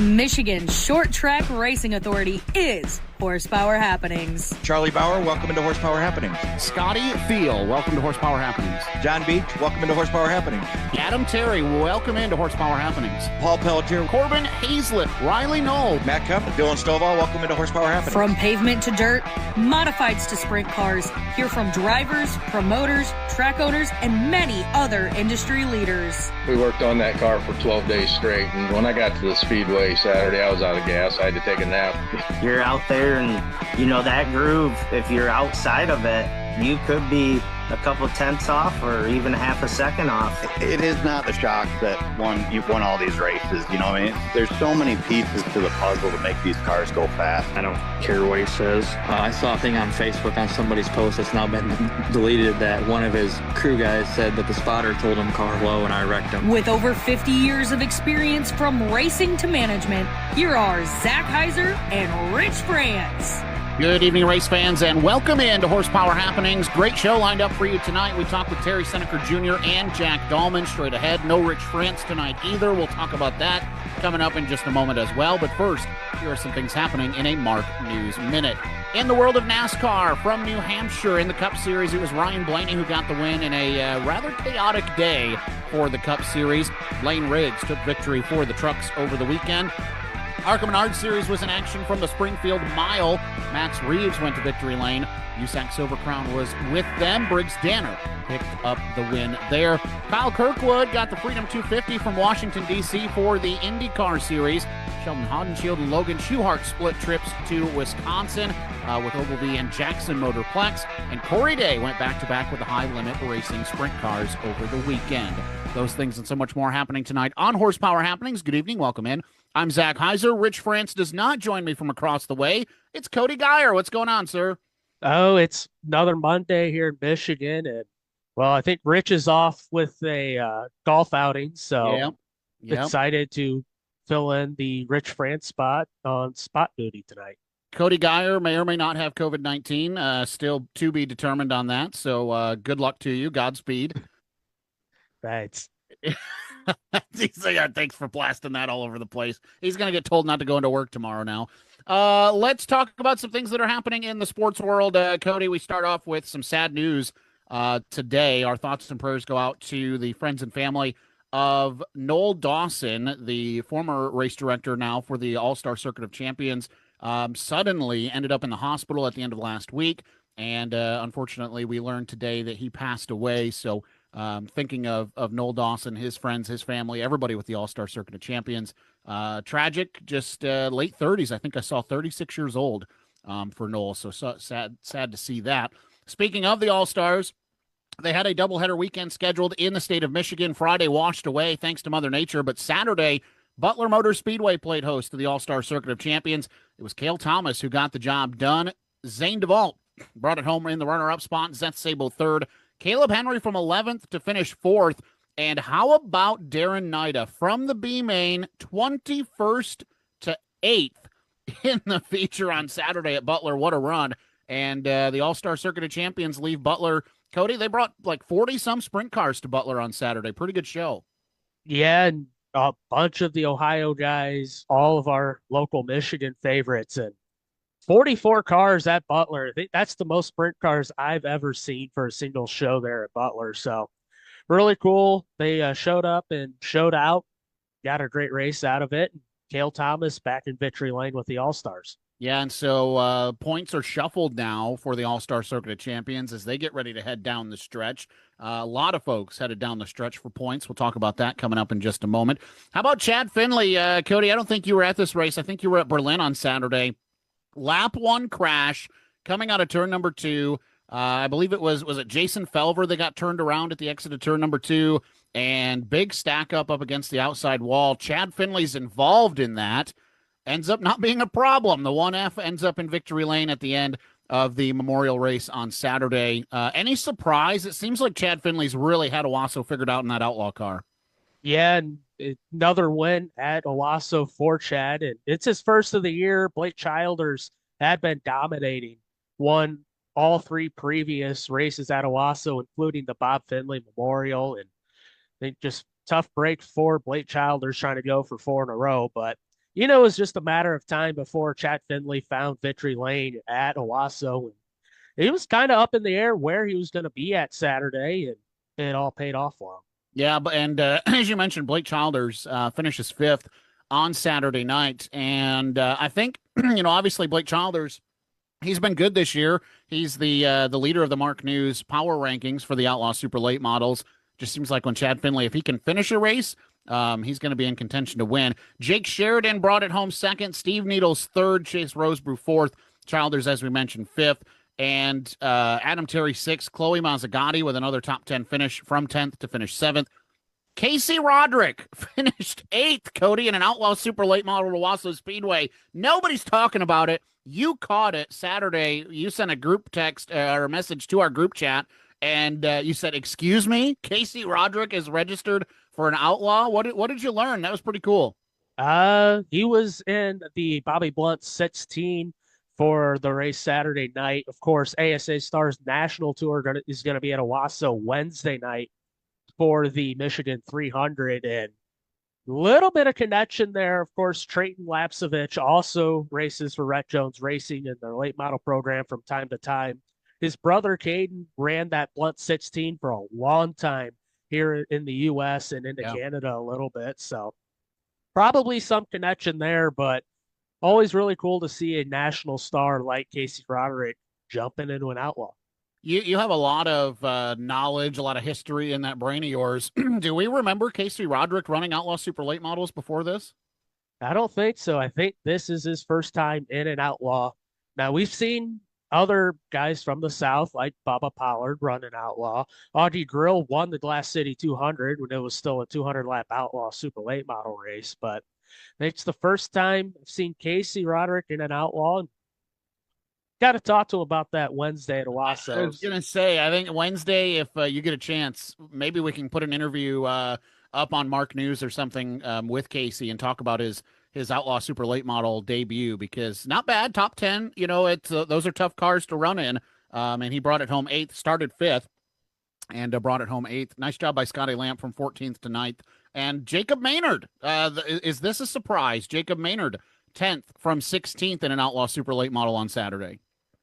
Michigan's short track racing authority is Horsepower Happenings. Charlie Bauer, welcome into Horsepower Happenings. Scotty Thiel, welcome to Horsepower Happenings. John Beach, welcome into Horsepower Happenings. Adam Terry, welcome into Horsepower Happenings. Paul Pelletier, Corbin Hazlett, Riley Knoll, Matt Cup, Dylan Stovall, welcome into Horsepower Happenings. From pavement to dirt, modifieds to sprint cars, hear from drivers, promoters, track owners, and many other industry leaders. We worked on that car for 12 days straight, and when I got to the Speedway Saturday, I was out of gas. I had to take a nap. You're out there and, you know, that groove, if you're outside of it, you could be a couple tenths off or even half a second off. It is not the shock that you've won all these races, you know what I mean? There's so many pieces to the puzzle to make these cars go fast. I don't care what he says. I saw a thing on Facebook on somebody's post that's now been deleted that one of his crew guys said that the spotter told him car low and I wrecked him. With over 50 years of experience from racing to management, here are Zach Heiser and Rich France. Good evening, race fans, and welcome into Horsepower Happenings. Great show lined up for you tonight. We talk with Terry Senneker Jr. and Jack Dalman straight ahead. No Rich France tonight either. We'll talk about that coming up in just a moment as well. But first, here are some things happening in a Mark News Minute. In the world of NASCAR, from New Hampshire in the Cup Series, it was Ryan Blaney who got the win in a rather chaotic day for the Cup Series. Lane Riggs took victory for the trucks over the weekend. ARCA Menard Series was in action from the Springfield Mile. Max Reeves went to victory lane. USAC Silver Crown was with them. Briggs Danner picked up the win there. Kyle Kirkwood got the Freedom 250 from Washington, D.C. for the IndyCar Series. Sheldon Hodenshield and Logan Schuchart split trips to Wisconsin with Ogilvy and Jackson Motorplex. And Corey Day went back-to-back with the High Limit Racing sprint cars over the weekend. Those things and so much more happening tonight on Horsepower Happenings. Good evening. Welcome in. I'm Zach Heiser. Rich France does not join me from across the way. It's Cody Geyer. What's going on, sir? Oh, it's another Monday here in Michigan. And, well, I think Rich is off with a golf outing. So excited to fill in the Rich France spot on spot duty tonight. Cody Geyer may or may not have COVID-19. Still to be determined on that. So good luck to you. Godspeed. Thanks. Thanks for blasting that all over the place. He's going to get told not to go into work tomorrow now. Let's talk about some things that are happening in the sports world. Cody, we start off with some sad news today. Our thoughts and prayers go out to the friends and family of Noel Dawson, the former race director now for the All-Star Circuit of Champions. Suddenly ended up in the hospital at the end of last week. And unfortunately, we learned today that he passed away. So thinking of Noel Dawson, his friends, his family, everybody with the All-Star Circuit of Champions. Tragic, just late 30s. I think I saw 36 years old for Noel. So sad to see that. Speaking of the All-Stars, they had a doubleheader weekend scheduled in the state of Michigan. Friday washed away thanks to Mother Nature, but Saturday, Butler Motor Speedway played host to the All-Star Circuit of Champions. It was Cale Thomas who got the job done. Zane DeVault brought it home in the runner-up spot. Zeth Sabo third. Caleb Henry from 11th to finish 4th. And how about Darren Nida from the B-Main, 21st to 8th in the feature on Saturday at Butler. What a run. And the All-Star Circuit of Champions leave Butler. Cody, they brought like 40-some sprint cars to Butler on Saturday. Pretty good show. Yeah, and a bunch of the Ohio guys, all of our local Michigan favorites, and 44 cars at Butler. I think that's the most sprint cars I've ever seen for a single show there at Butler. So really cool. They showed up and showed out, got a great race out of it. Cale Thomas back in victory lane with the All-Stars. Yeah, and so points are shuffled now for the All-Star Circuit of Champions as they get ready to head down the stretch. A lot of folks headed down the stretch for points. We'll talk about that coming up in just a moment. How about Chad Finley? Cody, I don't think you were at this race. I think you were at Berlin on Saturday. Lap 1 crash coming out of turn number 2. I believe it was it Jason Felver that got turned around at the exit of turn number 2, and big stack up against the outside wall. Chad Finley's involved in that. Ends up not being a problem. The 1F ends up in victory lane at the end of the Memorial race on Saturday. Any surprise? It seems like Chad Finley's really had Owasso figured out in that outlaw car. Yeah, and another win at Owasso for Chad, and it's his first of the year. Blake Childers had been dominating, won all 3 previous races at Owasso, including the Bob Finley Memorial, and I think just tough break for Blake Childers trying to go for 4 in a row, but it was just a matter of time before Chad Finley found victory lane at Owasso. And it was kind of up in the air where he was going to be at Saturday, and it all paid off for him. Yeah, but as you mentioned, Blake Childers finishes 5th on Saturday night, and I think obviously Blake Childers, he's been good this year. He's the leader of the Mark News power rankings for the Outlaw Super Late models. Just seems like when Chad Finley, if he can finish a race, he's going to be in contention to win. Jake Sheridan brought it home 2nd. Steve Needles 3rd. Chase Rosebrew 4th. Childers, as we mentioned, 5th. And Adam Terry 6th. Chloe Mazzagatti with another top 10 finish from 10th to finish 7th. Casey Roderick finished 8th, Cody, in an Outlaw Super Late Model to Owasso Speedway. Nobody's talking about it. You caught it Saturday. You sent a group text or a message to our group chat, and you said, "Excuse me, Casey Roderick is registered for an Outlaw." What did you learn? That was pretty cool. He was in the Bobby Blunt 16 for the race Saturday night. Of course, ASA Stars National Tour is going to be at Owasso Wednesday night for the Michigan 300, and a little bit of connection there. Of course, Trayton Lapsovich also races for Rhett Jones Racing in their late model program from time to time. His brother Caden ran that Blunt 16 for a long time here in the U.S. and into Canada a little bit, so probably some connection there, but always really cool to see a national star like Casey Roderick jumping into an Outlaw. You have a lot of knowledge, a lot of history in that brain of yours. Do we remember Casey Roderick running Outlaw Super Late models before this? I don't think so. I think this is his first time in an Outlaw. Now, we've seen other guys from the South like Bubba Pollard run an Outlaw. Augie Grill won the Glass City 200 when it was still a 200-lap Outlaw Super Late model race, but it's the first time I've seen Casey Roderick in an Outlaw. And got to talk to him about that Wednesday at Owasso. I was going to say, I think Wednesday, if you get a chance, maybe we can put an interview up on Mark News or something with Casey and talk about his Outlaw Super Late model debut, because not bad, top 10. It's those are tough cars to run in, and he brought it home 8th, started 5th, and brought it home 8th. Nice job by Scotty Lamp from 14th to 9th. And Jacob Maynard, is this a surprise? Jacob Maynard, 10th from 16th in an Outlaw Super Late model on Saturday.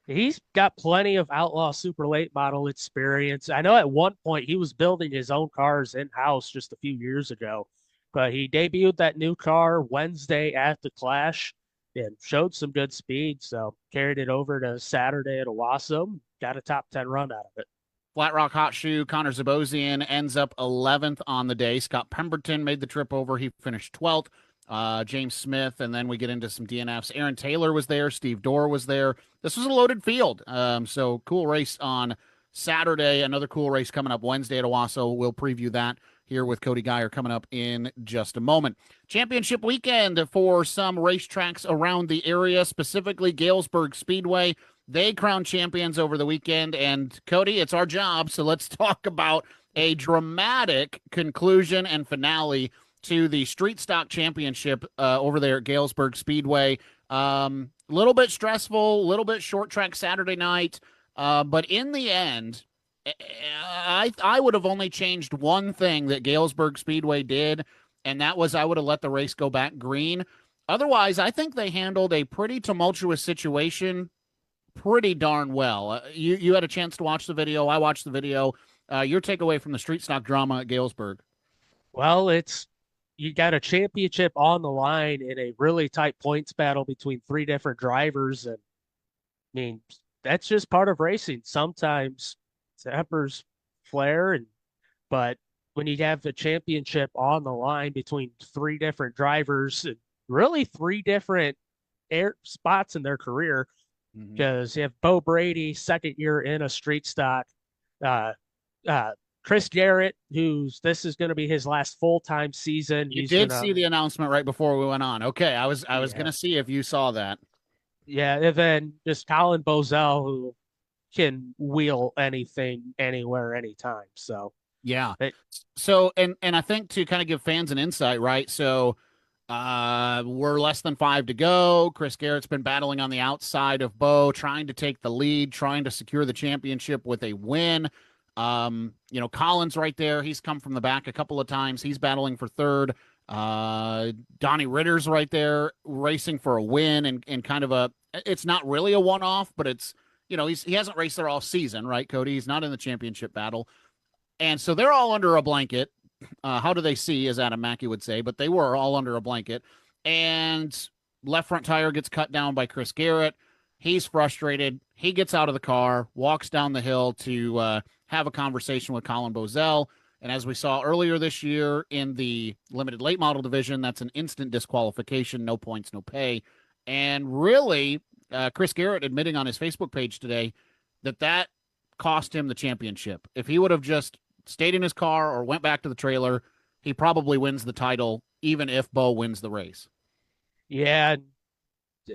He's got plenty of Outlaw Super Late model experience. I know at one point he was building his own cars in-house just a few years ago, but he debuted that new car Wednesday at the Clash and showed some good speed, so carried it over to Saturday at Owasso, got a top 10 run out of it. Flat Rock Hot Shoe, Connor Zabosian ends up 11th on the day. Scott Pemberton made the trip over. He finished 12th. James Smith, and then we get into some DNFs. Aaron Taylor was there. Steve Dorr was there. This was a loaded field. So cool race on Saturday. Another cool race coming up Wednesday at Owasso. We'll preview that here with Cody Geyer coming up in just a moment. Championship weekend for some racetracks around the area, specifically Galesburg Speedway. They crowned champions over the weekend, and Cody, it's our job, so let's talk about a dramatic conclusion and finale to the Street Stock Championship over there at Galesburg Speedway. Little bit stressful, little bit short track Saturday night, but in the end, I would have only changed one thing that Galesburg Speedway did, and that was I would have let the race go back green. Otherwise, I think they handled a pretty tumultuous situation pretty darn well. You had a chance to watch the video. I watched the video. Your takeaway from the Street Stock drama at Galesburg? Well, you got a championship on the line in a really tight points battle between 3 different drivers. And I mean, that's just part of racing. Sometimes tempers flare, but when you have the championship on the line between 3 different drivers, and really 3 different spots in their career, because you have Bo Brady, second year in a Street Stock, Chris Garrett, this is going to be his last full-time season. You did see the announcement right before we went on. Okay, I was going to see if you saw that. Yeah, and then just Colin Bozell, who can wheel anything, anywhere, anytime. So yeah. And I think to kind of give fans an insight, right? So we're less than 5 to go. Chris Garrett's been battling on the outside of Bo, trying to take the lead, trying to secure the championship with a win. Colin's right there. He's come from the back a couple of times. He's battling for third. Donnie Ritter's right there racing for a win and kind of it's not really a one-off, but it's, he hasn't raced there all season, right, Cody? He's not in the championship battle. And so they're all under a blanket. How do they see, as Adam Mackey would say, but they were all under a blanket. And left front tire gets cut down by Chris Garrett. He's frustrated. He gets out of the car, walks down the hill to have a conversation with Colin Bozell. And as we saw earlier this year in the limited late model division, that's an instant disqualification, no points, no pay. And really, Chris Garrett admitting on his Facebook page today that cost him the championship. If he would have just stayed in his car or went back to the trailer, he probably wins the title, even if Bo wins the race. Yeah,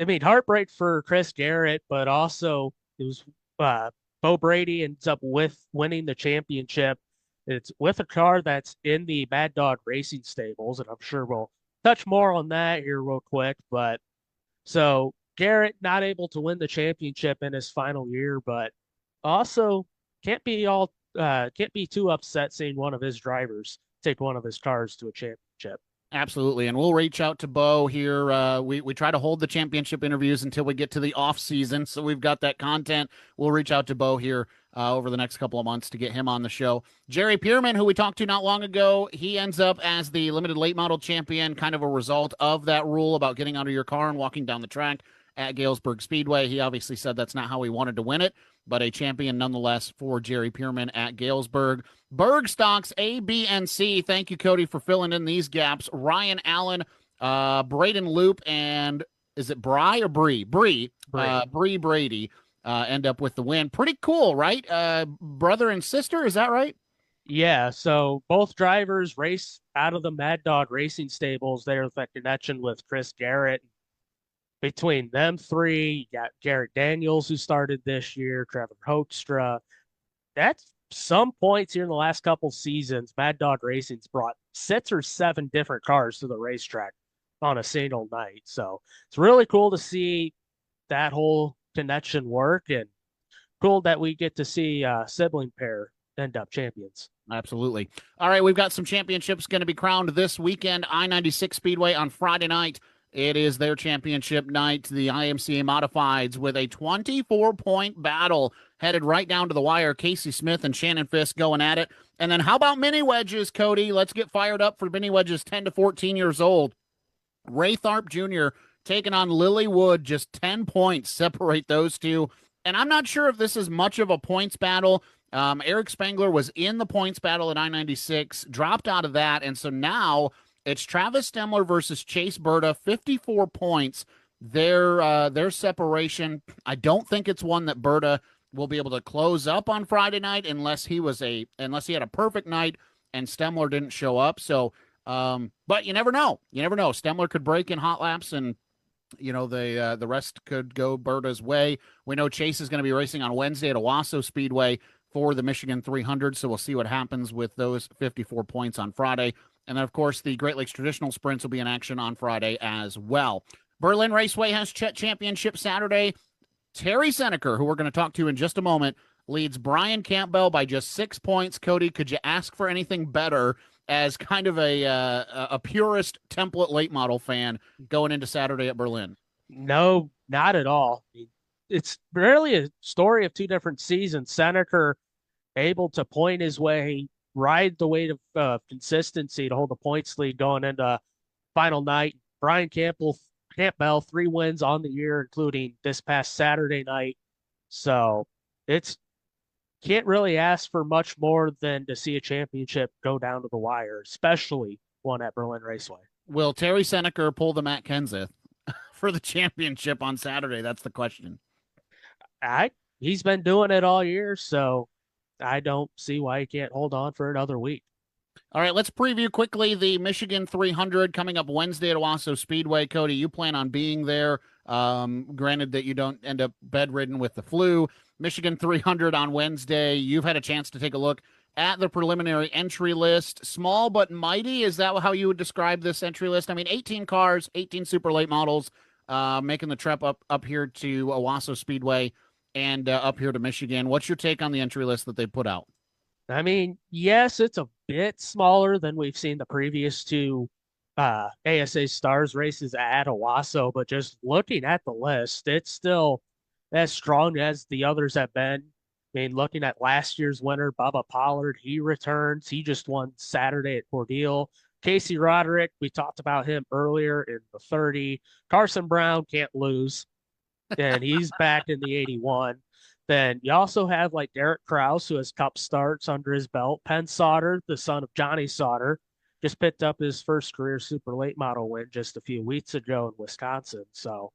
I mean, heartbreak for Chris Garrett, but also it was Bo Brady ends up winning the championship. It's with a car that's in the Mad Dog Racing stables, and I'm sure we'll touch more on that here real quick. But so Garrett not able to win the championship in his final year, but also can't be too upset seeing one of his drivers take one of his cars to a championship. Absolutely. And we'll reach out to Bo here. We try to hold the championship interviews until we get to the off season. So we've got that content. We'll reach out to Bo here over the next couple of months to get him on the show. Jerry Pierman, who we talked to not long ago, he ends up as the limited late model champion, kind of a result of that rule about getting out of your car and walking down the track at Galesburg Speedway. He obviously said that's not how he wanted to win it, but a champion nonetheless for Jerry Pierman at Galesburg. Berg Stocks A, B, and C. Thank you, Cody, for filling in these gaps. Ryan Allen, Braden Loop, and is it Bry or Bree? Bree Brady end up with the win. Pretty cool, right? Brother and sister, is that right? Yeah, so both drivers race out of the Mad Dog Racing stables. There's that connection with Chris Garrett. Between them three, you got Garrett Daniels, who started this year, Trevor Hoekstra. That's some points here in the last couple seasons. Mad Dog Racing's brought 6 or 7 different cars to the racetrack on a single night. So it's really cool to see that whole connection work, and cool that we get to see a sibling pair end up champions. Absolutely. All right, we've got some championships going to be crowned this weekend. I-96 Speedway on Friday night. It is their championship night, the IMCA Modifieds, with a 24-point battle headed right down to the wire. Casey Smith and Shannon Fisk going at it. And then how about mini wedges, Cody? Let's get fired up for mini wedges 10 to 14 years old. Ray Tharp Jr. taking on Lily Wood, just 10 points separate those two. And I'm not sure if this is much of a points battle. Eric Spangler was in the points battle at I-96, dropped out of that, and so now it's Travis Stemler versus Chase Berta, 54 points. Their separation, I don't think it's one that Berta will be able to close up on Friday night unless he had a perfect night and Stemler didn't show up. So, but you never know. You never know. Stemler could break in hot laps and the rest could go Berta's way. We know Chase is going to be racing on Wednesday at Owasso Speedway for the Michigan 300. So we'll see what happens with those 54 points on Friday. And then, of course, the Great Lakes Traditional Sprints will be in action on Friday as well. Berlin Raceway has championship Saturday. Terry Senneker, who we're going to talk to in just a moment, leads Brian Campbell by just 6 points. Cody, could you ask for anything better as kind of a purist template late model fan going into Saturday at Berlin? No, not at all. It's really a story of 2 different seasons. Senneker able to point his way, ride the weight of consistency to hold the points lead going into final night. Brian Campbell, 3 wins on the year, including this past Saturday night. So can't really ask for much more than to see a championship go down to the wire, especially one at Berlin Raceway. Will Terry Senneker pull the Matt Kenseth for the championship on Saturday? That's the question. He's been doing it all year, so I don't see why he can't hold on for another week. All right, let's preview quickly the Michigan 300 coming up Wednesday at Owasso Speedway. Cody, you plan on being there. Granted that you don't end up bedridden with the flu. Michigan 300 on Wednesday. You've had a chance to take a look at the preliminary entry list. Small but mighty, is that how you would describe this entry list? I mean, 18 cars, 18 super late models, making the trip up here to Owasso Speedway and up here to Michigan. What's your take on the entry list that they put out? I mean, yes, it's a bit smaller than we've seen the previous 2 ASA Stars races at Owasso, but just looking at the list, it's still as strong as the others have been. I mean, looking at last year's winner, Bubba Pollard, he returns. He just won Saturday at Cordele. Casey Roderick, we talked about him earlier in the 30. Carson Brown can't lose, and he's back in the 81. Then you also have like Derek Kraus, who has cup starts under his belt. Penn Sauter, the son of Johnny Sauter, just picked up his first career super late model win just a few weeks ago in Wisconsin. So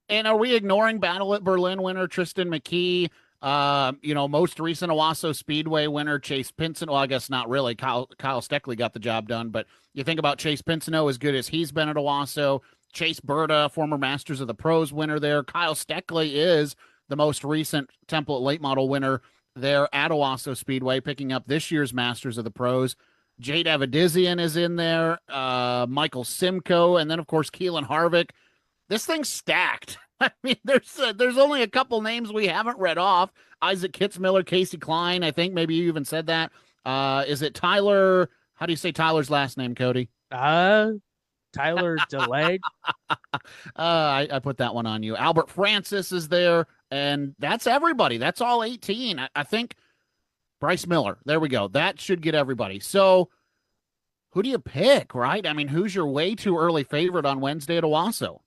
And are we ignoring Battle at Berlin winner Tristan McKee? Most recent Owasso Speedway winner Chase Pinson. Well, I guess not really. Kyle Steckley got the job done, but you think about Chase Pinsono, as good as he's been at Owasso. Chase Berta, former Masters of the Pros winner there. Kyle Steckley is the most recent template late model winner there at Owasso Speedway, picking up this year's Masters of the Pros. Jade Avedizian is in there, Michael Simcoe, and then, of course, Keelan Harvick. This thing's stacked. I mean, there's only a couple names we haven't read off. Isaac Kitzmiller, Casey Klein, I think maybe you even said that. Is it Tyler? How do you say Tyler's last name, Cody? Tyler DeLay. I put that one on you. Albert Francis is there, and that's everybody. That's all 18. I think Bryce Miller. There we go. That should get everybody. So who do you pick, right? I mean, who's your way too early favorite on Wednesday at Owasso?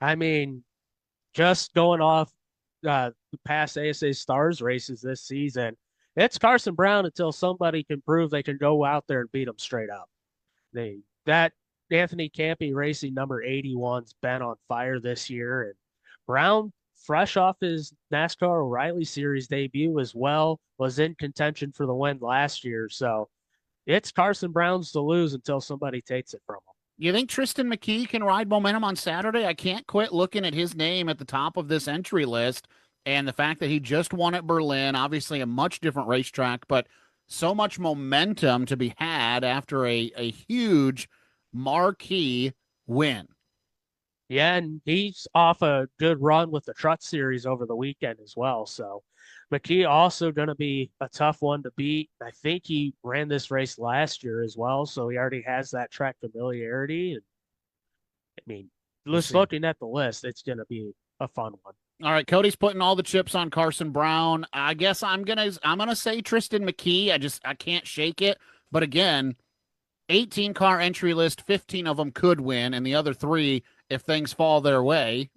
I mean, just going off the past ASA Stars races this season, it's Carson Brown until somebody can prove they can go out there and beat them straight up. That Anthony Campi Racing number 81's been on fire this year, and Brown, fresh off his NASCAR O'Reilly Series debut as well, was in contention for the win last year. So it's Carson Brown's to lose until somebody takes it from him. You think Tristan McKee can ride momentum on Saturday? I can't quit looking at his name at the top of this entry list, and the fact that he just won at Berlin, obviously a much different racetrack, but so much momentum to be had after a huge marquee win. Yeah, and he's off a good run with the Truck Series over the weekend as well. So McKee also going to be a tough one to beat. I think he ran this race last year as well, so he already has that track familiarity. And I mean, just looking at the list, it's going to be a fun one. All right, Cody's putting all the chips on Carson Brown. I guess I'm gonna say Tristan McKee. I can't shake it. But again, 18 car entry list, 15 of them could win, and the other 3, if things fall their way,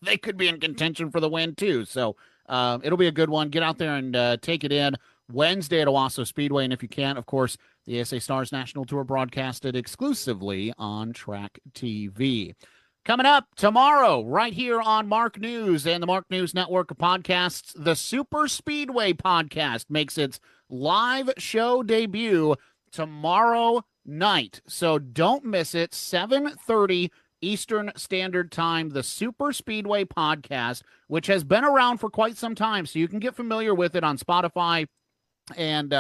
they could be in contention for the win too. So it'll be a good one. Get out there and take it in Wednesday at Owasso Speedway. And if you can, of course, the ASA Stars National Tour broadcasted exclusively on Track TV. Coming up tomorrow, right here on Mark News and the Mark News Network of podcasts, the Super Speedway podcast makes its live show debut tomorrow night. So don't miss it, 7:30 Eastern Standard Time, the Super Speedway podcast, which has been around for quite some time, so you can get familiar with it on Spotify and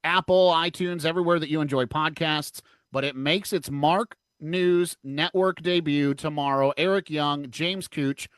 Apple, iTunes, everywhere that you enjoy podcasts. But it makes its Mark News Network debut tomorrow. Eric Young, James Cooch,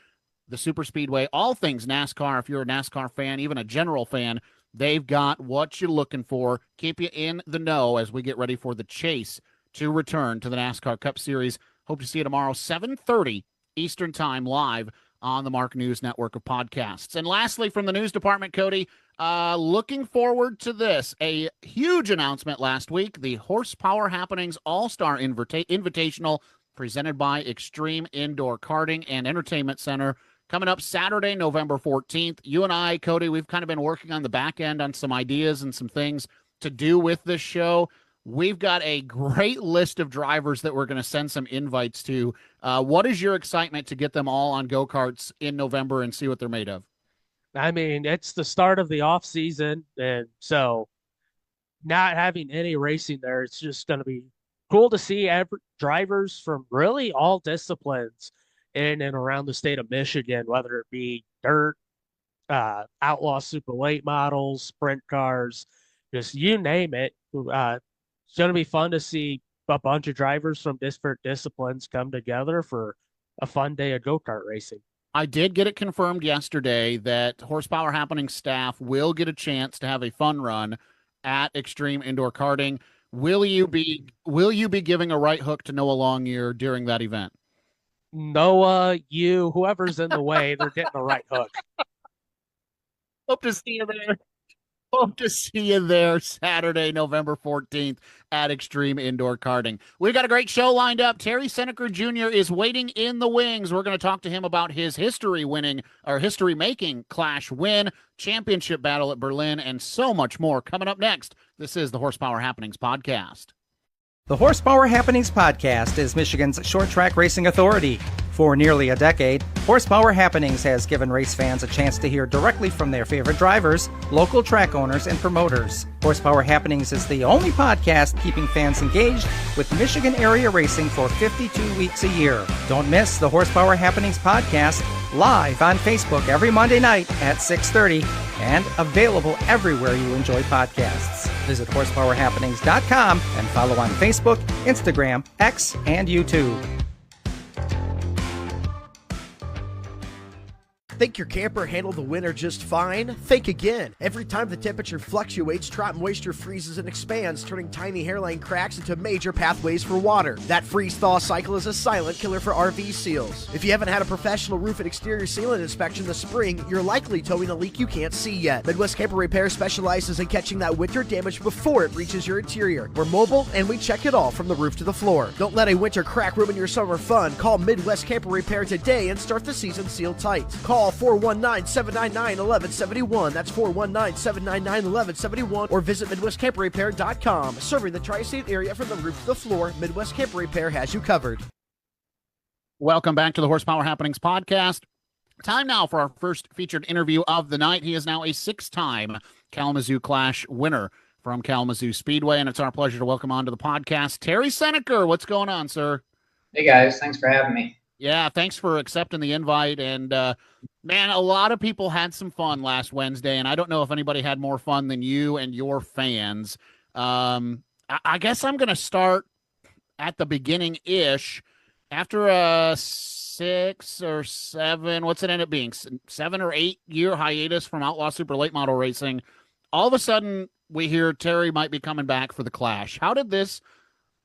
the Super Speedway, all things NASCAR. If you're a NASCAR fan, even a general fan, they've got what you're looking for. Keep you in the know as we get ready for the chase to return to the NASCAR Cup Series. Hope to see you tomorrow, 7:30 Eastern Time, live on the Mark News Network of podcasts. And lastly, from the news department, Cody, looking forward to this. A huge announcement last week, the Horsepower Happenings All-Star Invitational presented by Extreme Indoor Karting and Entertainment Center, coming up Saturday, November 14th. You and I, Cody, we've kind of been working on the back end on some ideas and some things to do with this show. We've got a great list of drivers that we're going to send some invites to. What is your excitement to get them all on go-karts in November and see what they're made of? I mean, it's the start of the off season, and so not having any racing there, it's just going to be cool to see drivers from really all disciplines in and around the state of Michigan, whether it be dirt, outlaw super late models, sprint cars, just you name it. It's going to be fun to see a bunch of drivers from different disciplines come together for a fun day of go-kart racing. I did get it confirmed yesterday that Horsepower Happening staff will get a chance to have a fun run at Extreme Indoor Karting. Will you be giving a right hook to Noah Longyear during that event? Noah, you, whoever's in the way, they're getting the right hook. Hope to see you there. Hope to see you there Saturday, November 14th at Extreme Indoor Karting. We've got a great show lined up. Terry Senneker Jr. is waiting in the wings. We're going to talk to him about his history-making Clash win, championship battle at Berlin, and so much more coming up next. This is the Horsepower Happenings podcast. The Horsepower Happenings podcast is Michigan's short track racing authority. For nearly a decade, Horsepower Happenings has given race fans a chance to hear directly from their favorite drivers, local track owners, and promoters. Horsepower Happenings is the only podcast keeping fans engaged with Michigan area racing for 52 weeks a year. Don't miss the Horsepower Happenings podcast live on Facebook every Monday night at 6:30 and available everywhere you enjoy podcasts. Visit horsepowerhappenings.com and follow on Facebook, Instagram, X, and YouTube. Think your camper handled the winter just fine? Think again. Every time the temperature fluctuates, drop moisture freezes and expands, turning tiny hairline cracks into major pathways for water. That freeze-thaw cycle is a silent killer for RV seals. If you haven't had a professional roof and exterior sealant inspection this spring, you're likely towing a leak you can't see yet. Midwest Camper Repair specializes in catching that winter damage before it reaches your interior. We're mobile and we check it all from the roof to the floor. Don't let a winter crack ruin your summer fun. Call Midwest Camper Repair today and start the season sealed tight. Call 419-799-1171. That's 419-799-1171. Or visit MidwestCamperRepair.com. Serving the tri-state area from the roof to the floor, Midwest Camper Repair has you covered. Welcome back to the Horsepower Happenings podcast. Time now for our first featured interview of the night. He is now a six-time Kalamazoo Klash winner from Kalamazoo Speedway, and it's our pleasure to welcome onto the podcast Terry Senneker. What's going on, sir? Hey, guys. Thanks for having me. Yeah, thanks for accepting the invite. And, man, a lot of people had some fun last Wednesday, and I don't know if anybody had more fun than you and your fans. I guess I'm going to start at the beginning-ish. After a 6 or 7, what's it end up being, 7 or 8 year hiatus from Outlaw Super Late Model Racing, all of a sudden we hear Terry might be coming back for the Clash. How did this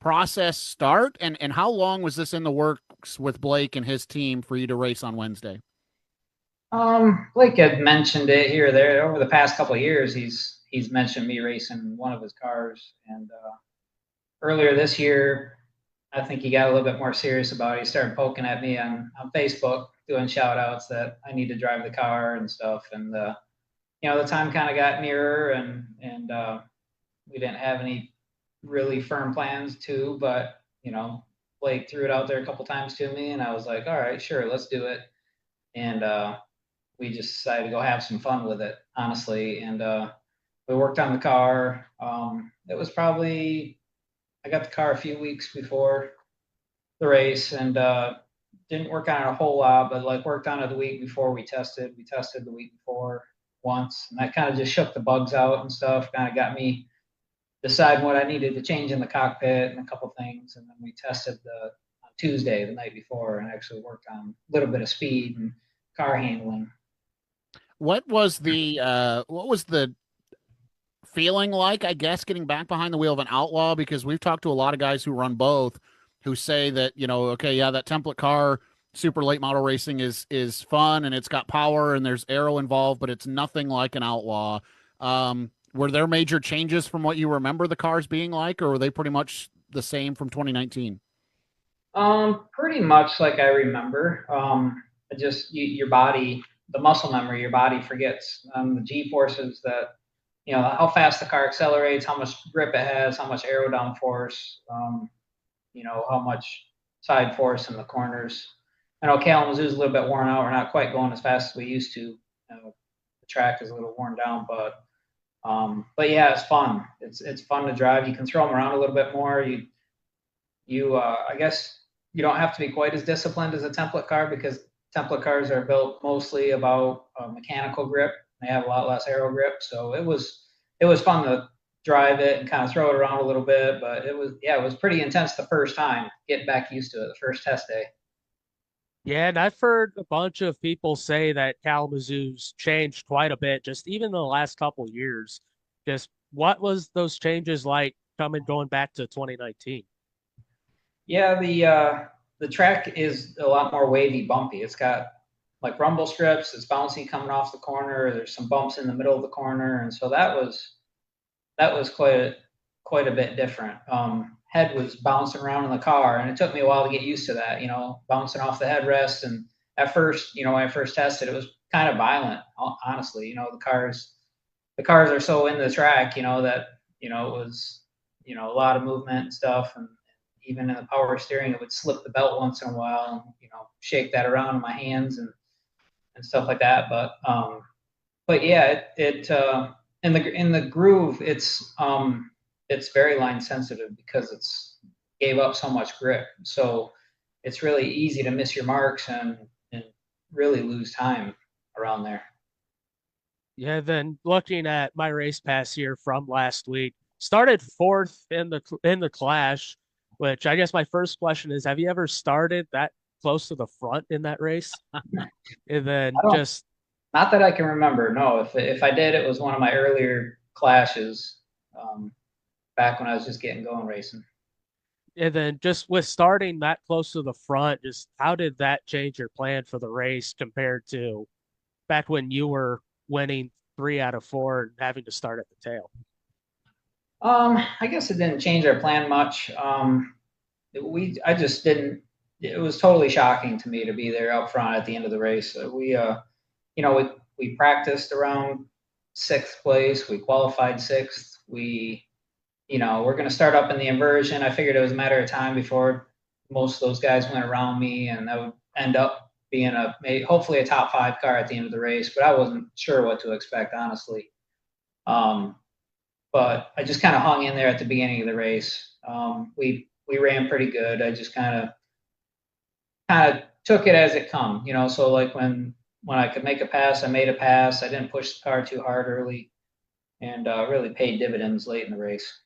process start, and how long was this in the works with Blake and his team for you to race on Wednesday? Blake had mentioned it here or there over the past couple of years. He's mentioned me racing one of his cars, and earlier this year I think he got a little bit more serious about it. He started poking at me on Facebook, doing shout outs that I need to drive the car and stuff, and the time kind of got nearer, and we didn't have any really firm plans to, but Blake threw it out there a couple times to me, and I was like, all right, sure, let's do it. And we just decided to go have some fun with it, honestly. And we worked on the car. It was probably, I got the car a few weeks before the race, and didn't work on it a whole lot, but worked on it the week before we tested. We tested the week before once, and that kind of just shook the bugs out and stuff, kind of got me decide what I needed to change in the cockpit and a couple things. And then we tested on Tuesday, the night before, and actually worked on a little bit of speed and car handling. What was the feeling like, I guess, getting back behind the wheel of an Outlaw? Because we've talked to a lot of guys who run both who say that, okay, yeah, that template car, super late model racing is fun and it's got power and there's aero involved, but it's nothing like an Outlaw. Were there major changes from what you remember the cars being like, or were they pretty much the same from 2019? Pretty much like I remember. Just your body, the muscle memory, your body forgets the G-forces that, how fast the car accelerates, how much grip it has, how much aero downforce, how much side force in the corners. I know Kalamazoo's a little bit worn out. We're not quite going as fast as we used to. The track is a little worn down, but yeah, it's fun. It's fun to drive. You can throw them around a little bit more. I guess you don't have to be quite as disciplined as a template car, because template cars are built mostly about mechanical grip. They have a lot less aero grip. So it was fun to drive it and kind of throw it around a little bit, but it was pretty intense the first time, getting back used to it, the first test day. Yeah, and I've heard a bunch of people say that Kalamazoo's changed quite a bit, just even in the last couple years. Just what was those changes like going back to 2019. Yeah, the track is a lot more wavy, bumpy. It's got like rumble strips. It's bouncy coming off the corner. There's some bumps in the middle of the corner, and so that was quite a bit different. Head was bouncing around in the car, and it took me a while to get used to that. Bouncing off the headrest, and at first, when I first tested, it was kind of violent. Honestly, the cars are so in the track, that it was a lot of movement and stuff, and even in the power steering, it would slip the belt once in a while, and shake that around in my hands and stuff like that. But yeah, it in the groove, it's very line sensitive because it's gave up so much grip. So it's really easy to miss your marks and really lose time around there. Yeah, then looking at my race pass here from last week, started fourth in the Clash, which I guess my first question is, have you ever started that close to the front in that race? And then not that I can remember. No, if I did, it was one of my earlier Clashes, back when I was just getting going racing. And then just with starting that close to the front, just how did that change your plan for the race compared to back when you were winning 3 out of 4 and having to start at the tail? I guess it didn't change our plan much. I just didn't. It was totally shocking to me to be there up front at the end of the race. We practiced around 6th place. We qualified 6th. We're going to start up in the inversion. I figured it was a matter of time before most of those guys went around me, and that would end up being hopefully a top 5 car at the end of the race. But I wasn't sure what to expect, honestly. But I just kind of hung in there at the beginning of the race. We ran pretty good. I just kind of took it as it come. So like when I could make a pass, I made a pass. I didn't push the car too hard early, and really paid dividends late in the race.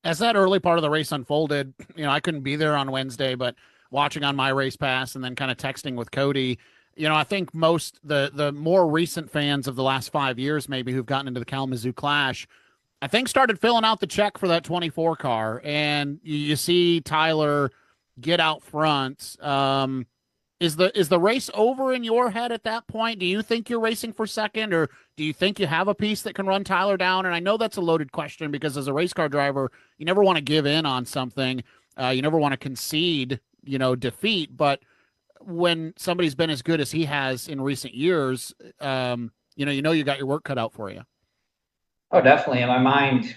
As that early part of the race unfolded, I couldn't be there on Wednesday, but watching on my race pass and then kind of texting with Cody, I think most the more recent fans of the last 5 years, maybe who've gotten into the Kalamazoo Clash, I think started filling out the check for that 24 car. And you see Tyler get out front. Is the race over in your head at that point? Do you think you're racing for second, or do you think you have a piece that can run Tyler down? And I know that's a loaded question because as a race car driver, you never want to give in on something. You never want to concede, defeat. But when somebody's been as good as he has in recent years, you got your work cut out for you. Oh, definitely. In my mind,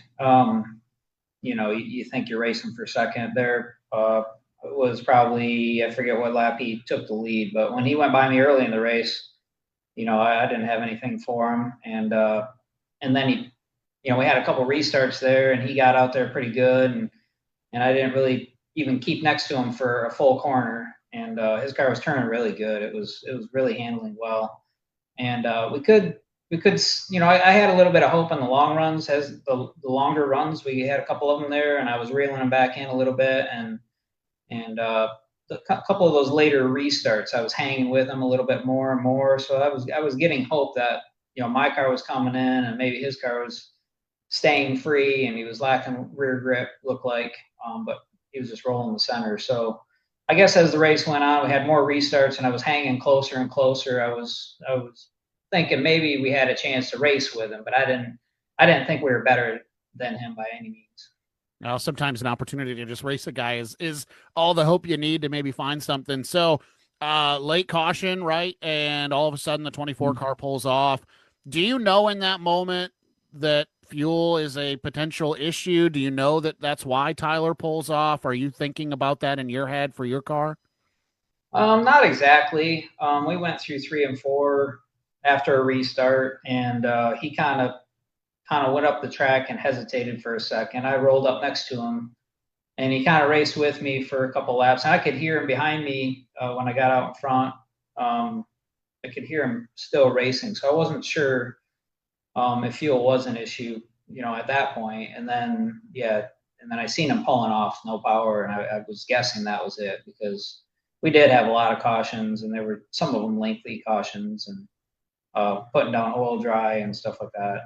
you think you're racing for second there. It was probably, I forget what lap he took the lead, but when he went by me early in the race, I didn't have anything for him. And then we had a couple restarts there, and he got out there pretty good. And I didn't really even keep next to him for a full corner. And his car was turning really good. It was really handling well. And we could, I had a little bit of hope in the long runs. As the longer runs, we had a couple of them there, and I was reeling them back in a little bit. And a couple of those later restarts, I was hanging with him a little bit more and more. So I was getting hope that, my car was coming in and maybe his car was staying free and he was lacking rear grip, looked like, but he was just rolling the center. So I guess as the race went on, we had more restarts and I was hanging closer and closer. I was thinking maybe we had a chance to race with him, but I didn't think we were better than him by any means. Now, sometimes an opportunity to just race a guy is all the hope you need to maybe find something. So late caution, right? And all of a sudden the 24 car pulls off. Do you know in that moment that fuel is a potential issue? Do you know that that's why Tyler pulls off? Are you thinking about that in your head for your car? Not exactly. We went through 3 and 4 after a restart, and he kind of went up the track and hesitated for a second. I rolled up next to him, and he kind of raced with me for a couple laps. And I could hear him behind me when I got out in front. I could hear him still racing, so I wasn't sure if fuel was an issue, at that point. And then, I seen him pulling off, no power, and I was guessing that was it because we did have a lot of cautions, and there were some of them lengthy cautions and putting down oil dry and stuff like that.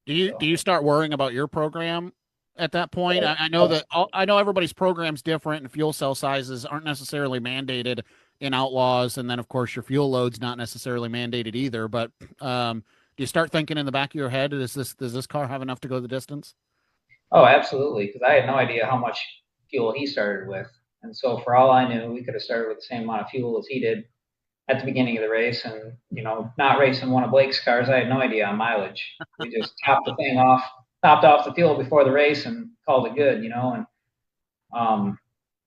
Do you start worrying about your program at that point? I know that I know everybody's program's different, and fuel cell sizes aren't necessarily mandated in Outlaws, and then of course your fuel load's not necessarily mandated either. But do you start thinking in the back of your head, does this car have enough to go the distance? Oh, absolutely, because I had no idea how much fuel he started with, and so for all I knew, we could have started with the same amount of fuel as he did at the beginning of the race. And not racing one of Blake's cars, I had no idea on mileage. We just topped off the fuel before the race and called it good,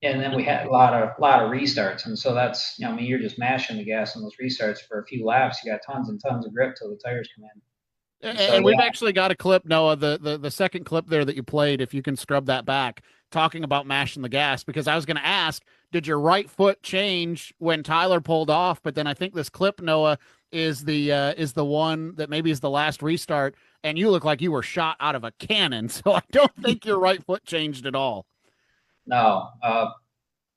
and then we had a lot of restarts, and so that's you're just mashing the gas on those restarts for a few laps. You got tons and tons of grip till the tires come in. And we've actually got a clip, Noah, the second clip there that you played, if you can scrub that back, talking about mashing the gas, because I was going to ask, did your right foot change when Tyler pulled off? But then I think this clip, Noah, is the one that maybe is the last restart, and you look like you were shot out of a cannon. So I don't think your right foot changed at all. No.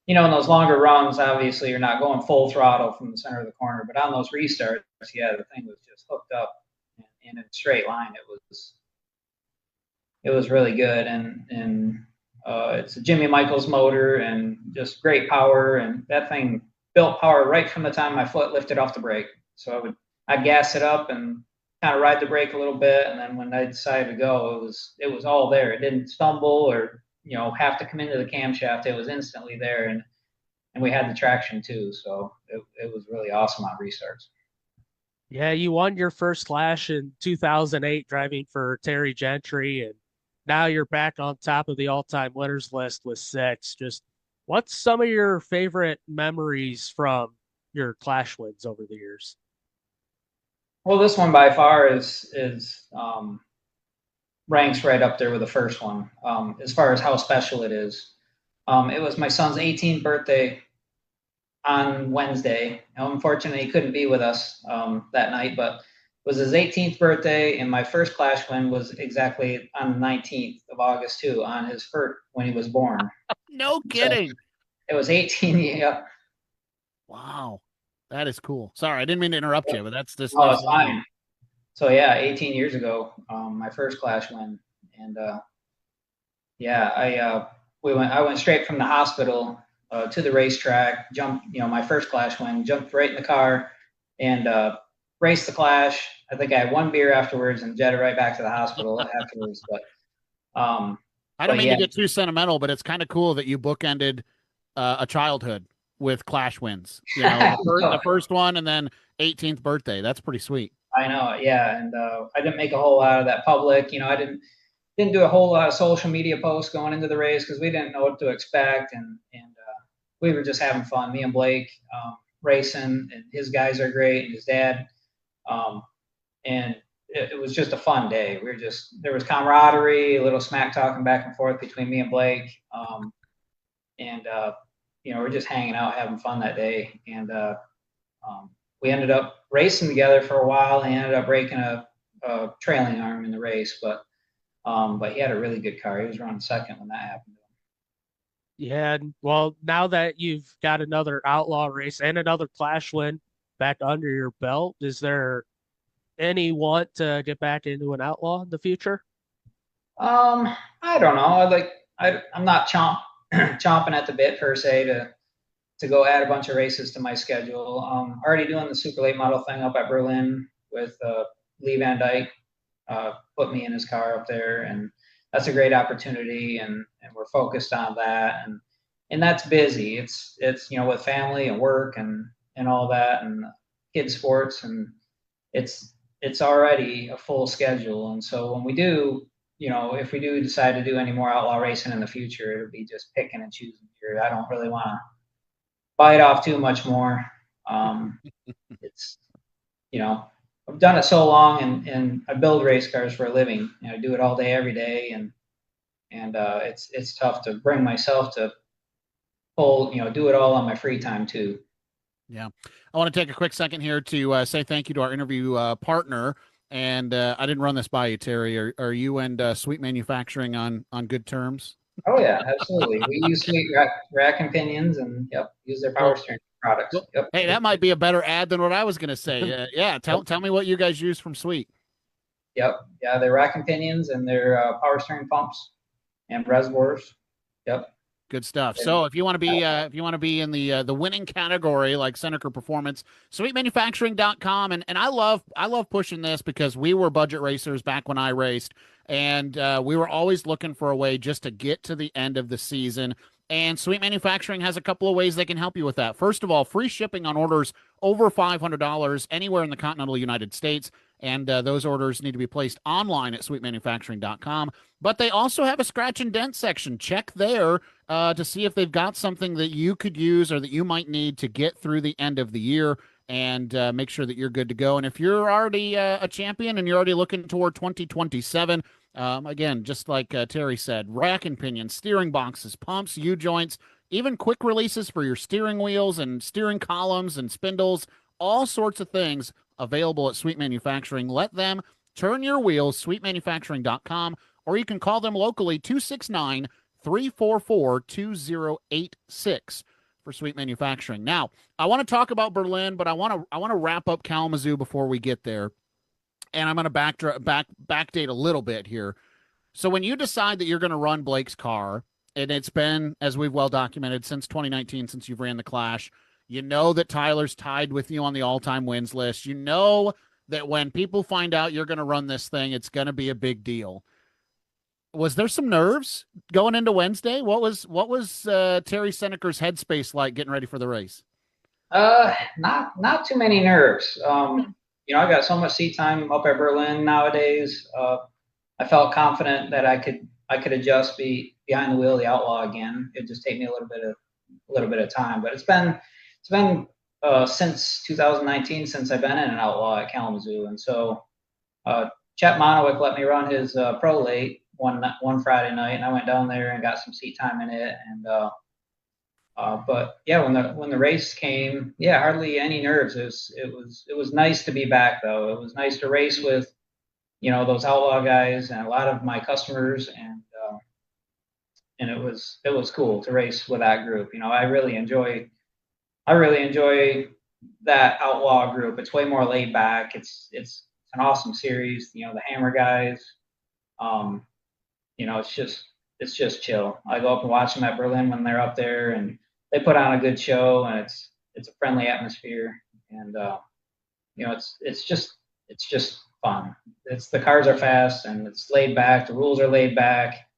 In those longer runs, obviously you're not going full throttle from the center of the corner, but on those restarts, yeah, the thing was just hooked up in a straight line. It was really good, and it's a Jimmy Michaels motor and just great power, and that thing built power right from the time my foot lifted off the brake. So I'd gas it up and kind of ride the brake a little bit, and then when I decided to go, it was all there. It didn't stumble or have to come into the camshaft. It was instantly there, and we had the traction too. So it was really awesome on restarts. Yeah, you won your first Clash in 2008 driving for Terry Gentry, and now you're back on top of the all-time winners list with 6. Just what's some of your favorite memories from your Clash wins over the years? Well, this one by far is ranks right up there with the first one, as far as how special it is. It was my son's 18th birthday on Wednesday. Unfortunately, he couldn't be with us that night, but it was his 18th birthday, and my first Clash win was exactly on the 19th of August too, on his first when he was born. No kidding. So it was 18. Yeah. Wow, that is cool. Sorry, I didn't mean to interrupt you, but that's just. Oh, it's fine. So yeah, 18 years ago, my first Clash win, and I went straight from the hospital to the racetrack, jumped, my first Clash win, jumped right in the car, and raced the Clash. I think I had one beer afterwards and jetted right back to the hospital afterwards. But I don't mean to get too sentimental, but it's kind of cool that you bookended a childhood with Clash wins. The first one and then 18th birthday. That's pretty sweet. I know, yeah, and I didn't make a whole lot of that public. I didn't do a whole lot of social media posts going into the race because we didn't know what to expect, and we were just having fun. Me and Blake racing, and his guys are great, and his dad, and it was just a fun day. There was camaraderie, a little smack talking back and forth between me and Blake, and we're just hanging out, having fun that day, and we ended up racing together for a while. He ended up breaking a trailing arm in the race, but he had a really good car. He was running second when that happened. Yeah, well, now that you've got another outlaw race and another Clash win back under your belt, is there any want to get back into an outlaw in the future? I don't know. I'm not chomping at the bit per se to go add a bunch of races to my schedule. Already doing the super late model thing up at Berlin with Lee Van Dyke, put me in his car up there, and that's a great opportunity, and we're focused on that, and that's busy. It's with family and work and all that, and kids sports, and it's already a full schedule. And so when we do, if we do decide to do any more outlaw racing in the future, it'll be just picking and choosing here. I don't really want to bite off too much more. It's, I've done it so long, and I build race cars for a living. I do it all day, every day, and it's tough to bring myself to do it all on my free time too. Yeah, I want to take a quick second here to say thank you to our interview partner. And I didn't run this by you, Terry. Are you and Sweet Manufacturing on good terms? Oh yeah, absolutely. We use Sweet rack and pinions, and use their power steering products. Yep. Hey, that might be a better ad than what I was going to say. Yeah, tell me what you guys use from Sweet. Yep. Yeah, they're rack and pinions, and they're power steering pumps, and reservoirs. Yep. Good stuff. So if you want to be in the winning category like Senneker Performance, sweetmanufacturing.com. And I love pushing this because we were budget racers back when I raced, and we were always looking for a way just to get to the end of the season. And Sweet Manufacturing has a couple of ways they can help you with that. First of all, free shipping on orders over $500 anywhere in the continental United States. And those orders need to be placed online at sweetmanufacturing.com. But they also have a scratch and dent section. Check there to see if they've got something that you could use or that you might need to get through the end of the year, and make sure that you're good to go. And if you're already a champion and you're already looking toward 2027, again, just like Terry said, rack and pinion, steering boxes, pumps, U-joints, even quick releases for your steering wheels and steering columns and spindles, all sorts of things available at Sweet Manufacturing. Let them turn your wheels, sweetmanufacturing.com, or you can call them locally, 269-344-2086 for Sweet Manufacturing. Now, I want to talk about Berlin, but I want to wrap up Kalamazoo before we get there. And I'm going to backdate a little bit here. So when you decide that you're going to run Blake's car, and it's been, as we've well documented, since 2019, since you've ran the Clash, you know that Tyler's tied with you on the all-time wins list. You know that when people find out you're going to run this thing, it's going to be a big deal. Was there some nerves going into Wednesday? What was Terry Senneker's headspace like getting ready for the race? Not too many nerves. You know, I got so much seat time up at Berlin nowadays. I felt confident that I could adjust behind the wheel of the Outlaw again. It'd just take me a little bit of time, but it's been since 2019 since I've been in an Outlaw at Kalamazoo, and so Chet Monowick let me run his pro late one Friday night, and I went down there and got some seat time in it, and but yeah, when the race came, yeah, hardly any nerves. It was nice to be back though. It was nice to race with, you know, those Outlaw guys and a lot of my customers, and it was cool to race with that group. You know, I really enjoy that Outlaw group. It's way more laid back. It's an awesome series. You know, the Hammer guys. You know, it's just chill. I go up and watch them at Berlin when they're up there, and they put on a good show, and it's a friendly atmosphere, and you know, it's just fun. The cars are fast, and it's laid back. The rules are laid back.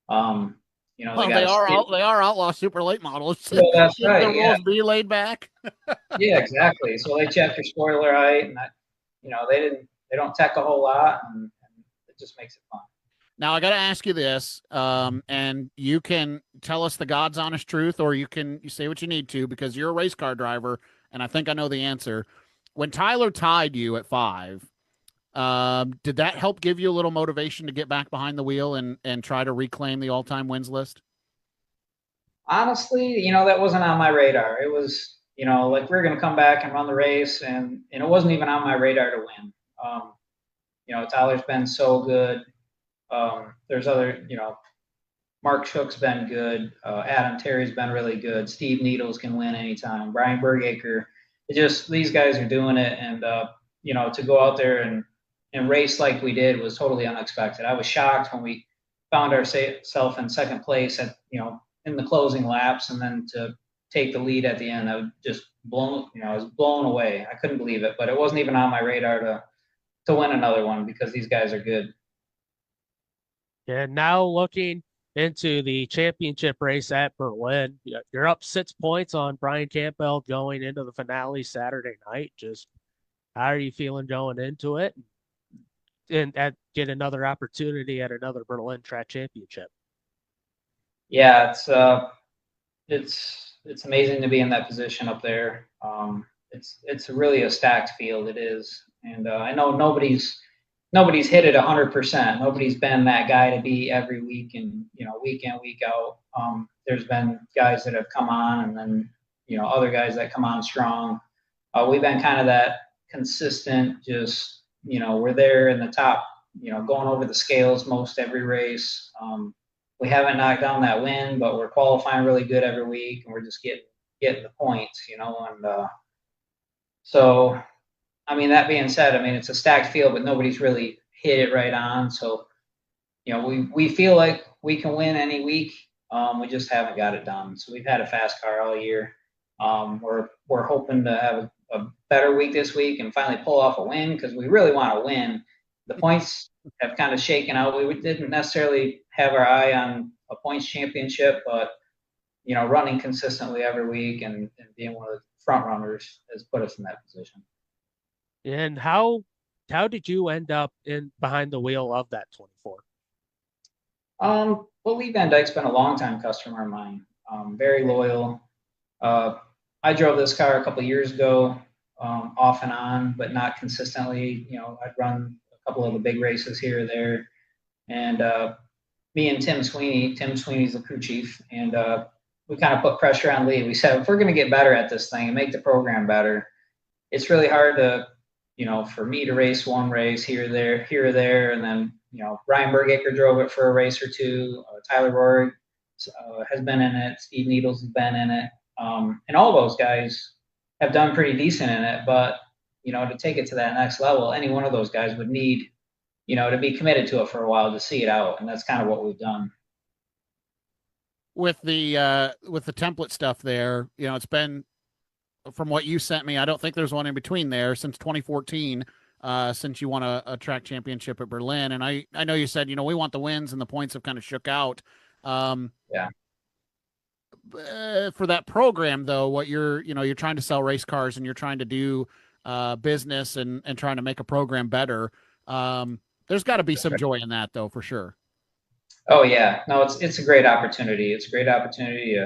You know, well, they are Outlaw super late models. Yeah, that's right. The rules be laid back. Yeah, exactly. So they check your spoiler height, and that, you know, they don't tech a whole lot, and it just makes it fun. Now, I got to ask you this, and you can tell us the God's honest truth, or you say what you need to, because you're a race car driver, and I think I know the answer. When Tyler tied you at 5, did that help give you a little motivation to get back behind the wheel and try to reclaim the all-time wins list? Honestly, you know, that wasn't on my radar. It was, you know, like, we're going to come back and run the race, and it wasn't even on my radar to win. You know, Tyler's been so good. There's other, you know, Mark Shook's been good. Adam Terry's been really good. Steve Needles can win anytime. Brian Bergaker. These guys are doing it. And, you know, to go out there and race like we did was totally unexpected. I was shocked when we found ourselves in second place at, you know, in the closing laps, and then to take the lead at the end. I was just I was blown away. I couldn't believe it, but it wasn't even on my radar to win another one, because these guys are good. And now looking into the championship race at Berlin, you're up 6 points on Brian Campbell going into the finale Saturday night. Just how are you feeling going into it, and get another opportunity at another Berlin track championship? Yeah, it's amazing to be in that position up there. It's really a stacked field. It is, and I know nobody's hit it 100%. Nobody's been that guy to be every week and, you know, week in, week out. There's been guys that have come on, and then, you know, other guys that come on strong. We've been kind of that consistent, just, you know, we're there in the top, you know, going over the scales most every race. We haven't knocked down that win, but we're qualifying really good every week, and we're just getting the points, you know, and so, I mean, that being said, I mean, it's a stacked field, but nobody's really hit it right on. So, you know, we feel like we can win any week. We just haven't got it done. So we've had a fast car all year. We're hoping to have a better week this week and finally pull off a win because we really want to win. The points have kind of shaken out. We didn't necessarily have our eye on a points championship, but running consistently every week and being one of the front runners has put us in that position. And how did you end up in behind the wheel of that 24? Well, Lee Van Dyke's been a longtime customer of mine. Very loyal. I drove this car a couple of years ago, off and on, but not consistently. I'd run a couple of the big races here or there. And me and Tim Sweeney's the crew chief, and we kind of put pressure on Lee. We said, if we're going to get better at this thing and make the program better, it's really hard to, for me to race one race here or there, and then, Ryan Bergaker drove it for a race or two. Tyler Rohrig has been in it. Steve Needles has been in it. And all those guys have done pretty decent in it, but, to take it to that next level, any one of those guys would need, to be committed to it for a while to see it out. And that's kind of what we've done. With the template stuff there, it's been, from what you sent me, I don't think there's one in between there since 2014, since you won a track championship at Berlin. And I know you said, we want the wins and the points have kind of shook out. Yeah. For that program though, what you're trying to sell race cars and you're trying to do business and trying to make a program better. There's got to be some joy in that though, for sure. Oh yeah, no, it's a great opportunity. It's a great opportunity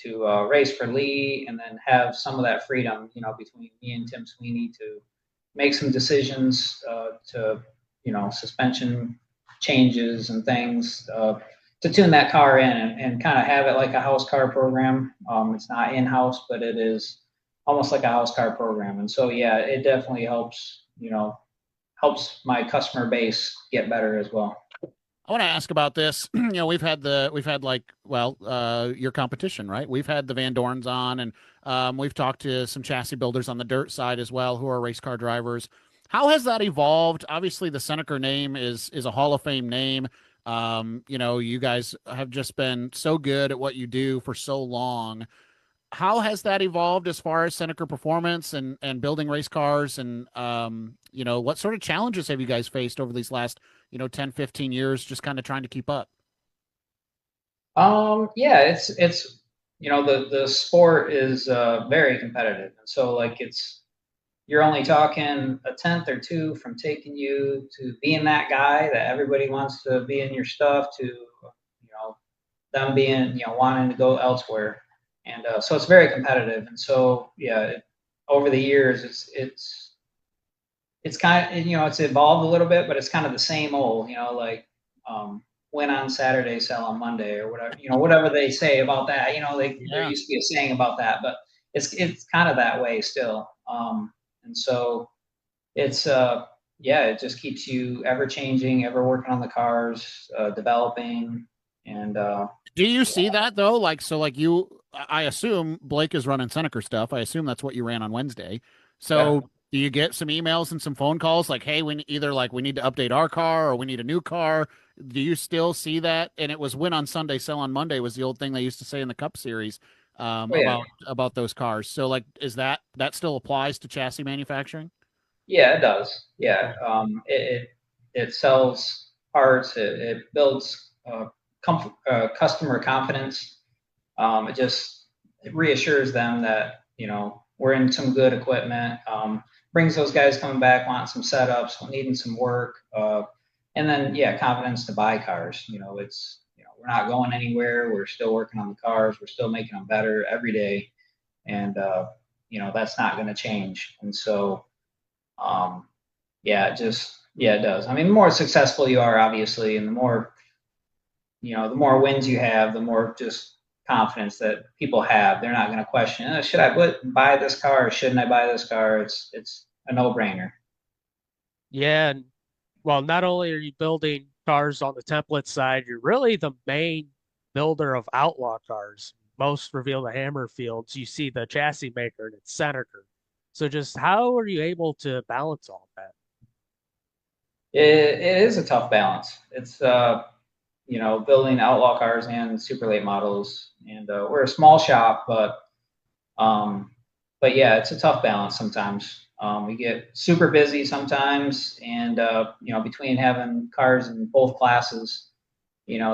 to race for Lee and then have some of that freedom, between me and Tim Sweeney to make some decisions, to, suspension changes and things, to tune that car in and kind of have it like a house car program. It's not in-house, but it is almost like a house car program. And so, yeah, it definitely helps helps my customer base get better as well. I want to ask about this. We've had your competition, right? We've had the Van Dorns on, and we've talked to some chassis builders on the dirt side as well, who are race car drivers. How has that evolved? Obviously, the Senneker name is a Hall of Fame name. You guys have just been so good at what you do for so long. How has that evolved as far as Senneker performance and building race cars? And, what sort of challenges have you guys faced over these last, 10, 15 years, just kind of trying to keep up? Yeah, it's the sport is very competitive. And so you're only talking a tenth or two from taking you to being that guy that everybody wants to be in your stuff to, them being, wanting to go elsewhere. And so it's very competitive. And so, yeah, over the years, it's kind of, it's evolved a little bit, but it's kind of the same old, win on Saturday, sell on Monday, or whatever, whatever they say about that. There used to be a saying about that, but it's kind of that way still. And so it's, it just keeps you ever changing, ever working on the cars, developing. And do you see that though? I assume Blake is running Senneker stuff. I assume that's what you ran on Wednesday. So do you get some emails and some phone calls like, hey, we need to update our car or we need a new car? Do you still see that? And it was win on Sunday, sell on Monday was the old thing they used to say in the Cup Series about those cars. So is that still applies to chassis manufacturing? Yeah, it does. Yeah. It sells parts. It builds customer confidence. It reassures them that, we're in some good equipment, brings those guys coming back, wanting some setups, needing some work. And then, confidence to buy cars. It's, we're not going anywhere. We're still working on the cars. We're still making them better every day. And, that's not going to change. And so, it does. I mean, the more successful you are, obviously, and the more wins you have, the more just confidence that people have. They're not going to question, should I buy this car or shouldn't I buy this car? It's a no-brainer. Yeah. And, well, not only are you building cars on the template side, you're really the main builder of outlaw cars. Most reveal the hammer fields. You see the chassis maker and it's Senneker. So just how are you able to balance all that? It is a tough balance. It's, building outlaw cars and super late models. And we're a small shop, but yeah, it's a tough balance sometimes. We get super busy sometimes, and between having cars in both classes,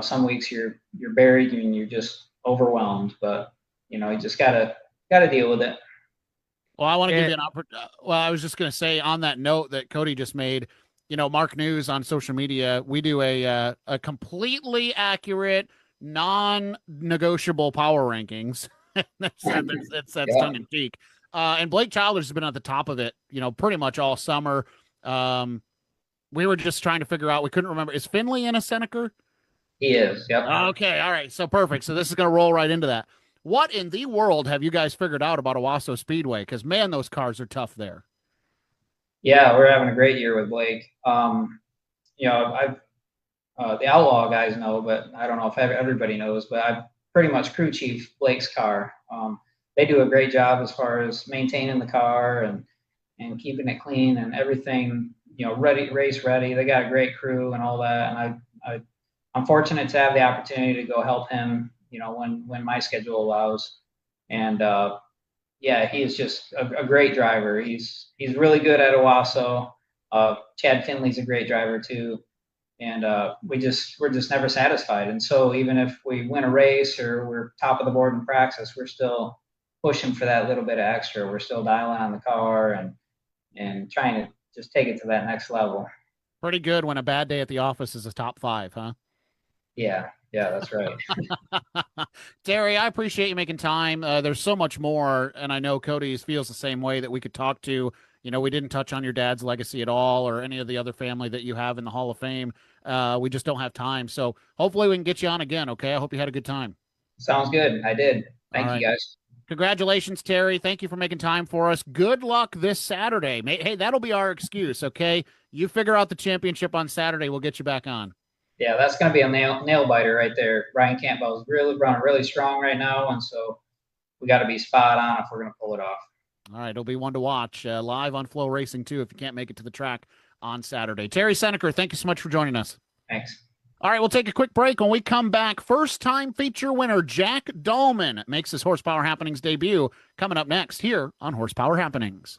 some weeks you're buried and you're just overwhelmed. But you just gotta deal with it. Well, I want to give you an opportunity. Well, I was just going to say on that note that Cody just made. Mark News on social media, we do a completely accurate, non-negotiable power rankings. That's tongue in cheek. And Blake Childers has been at the top of it, pretty much all summer. We were just trying to figure out, we couldn't remember. Is Finley in a Senneker? He is, yep. Okay, all right. So perfect. So this is going to roll right into that. What in the world have you guys figured out about Owasso Speedway? Because, man, those cars are tough there. Yeah, we're having a great year with Blake. I've the Outlaw guys know, but I don't know if everybody knows, but I pretty much crew chief Blake's car. They do a great job as far as maintaining the car and keeping it clean and everything, ready, race ready. They got a great crew and all that. And I'm fortunate to have the opportunity to go help him, when my schedule allows. And yeah, he is just a great driver. He's really good at Owasso. Chad Finley's a great driver too. And we're just never satisfied. And so even if we win a race or we're top of the board in practice, we're still pushing for that little bit of extra. We're still dialing on the car and trying to just take it to that next level. Pretty good when a bad day at the office is a top 5, huh? Yeah, that's right. Terry, I appreciate you making time. There's so much more, and I know Cody feels the same way that we could talk to. We didn't touch on your dad's legacy at all or any of the other family that you have in the Hall of Fame. We just don't have time. So hopefully we can get you on again, okay? I hope you had a good time. Sounds good. I did. Thank you, guys. Congratulations, Terry. Thank you for making time for us. Good luck this Saturday. Hey, that'll be our excuse, okay? You figure out the championship on Saturday. We'll get you back on. Yeah, that's going to be a nail biter right there. Ryan Campbell's running really strong right now, and so we got to be spot on if we're going to pull it off. All right, it'll be one to watch live on Flow Racing, too, if you can't make it to the track on Saturday. Terry Senneker, thank you so much for joining us. Thanks. All right, we'll take a quick break. When we come back, first-time feature winner Jack Dalman makes his Horsepower Happenings debut coming up next here on Horsepower Happenings.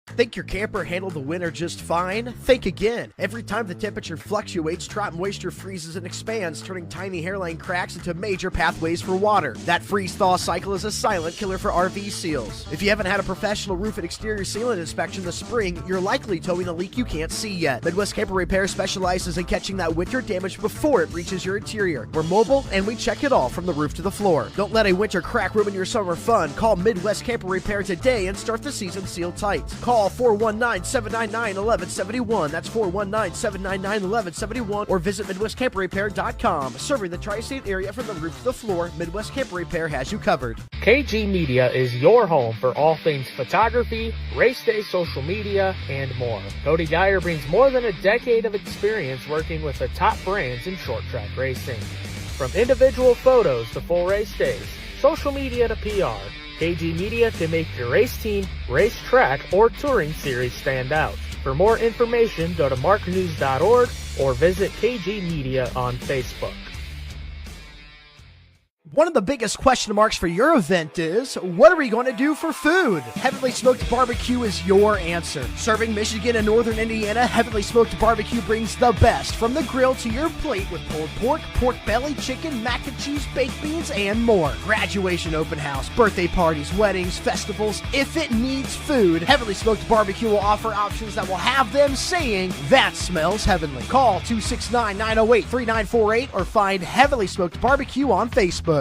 Think your camper handled the winter just fine? Think again. Every time the temperature fluctuates, drop moisture freezes and expands, turning tiny hairline cracks into major pathways for water. That freeze-thaw cycle is a silent killer for RV seals. If you haven't had a professional roof and exterior sealant inspection this spring, you're likely towing a leak you can't see yet. Midwest Camper Repair specializes in catching that winter damage before it reaches your interior. We're mobile and we check it all from the roof to the floor. Don't let a winter crack ruin your summer fun. Call Midwest Camper Repair today and start the season sealed tight. Call 419-799-1171. That's 419-799-1171. Or visit MidwestCamperRepair.com. Serving the tri-state area from the roof to the floor, Midwest Camper Repair has you covered. KG Media is your home for all things photography, race day social media, and more. Cody Dyer brings more than a decade of experience working with the top brands in short track racing. From individual photos to full race days, social media to PR, KG Media can make your race team, race track, or touring series stand out. For more information, go to marknews.org or visit KG Media on Facebook. One of the biggest question marks for your event is, what are we going to do for food? Heavenly Smoked Barbecue is your answer. Serving Michigan and Northern Indiana, Heavenly Smoked Barbecue brings the best from the grill to your plate with pulled pork, pork belly, chicken, mac and cheese, baked beans, and more. Graduation open house, birthday parties, weddings, festivals. If it needs food, Heavenly Smoked Barbecue will offer options that will have them saying, that smells heavenly. Call 269-908-3948 or find Heavenly Smoked Barbecue on Facebook.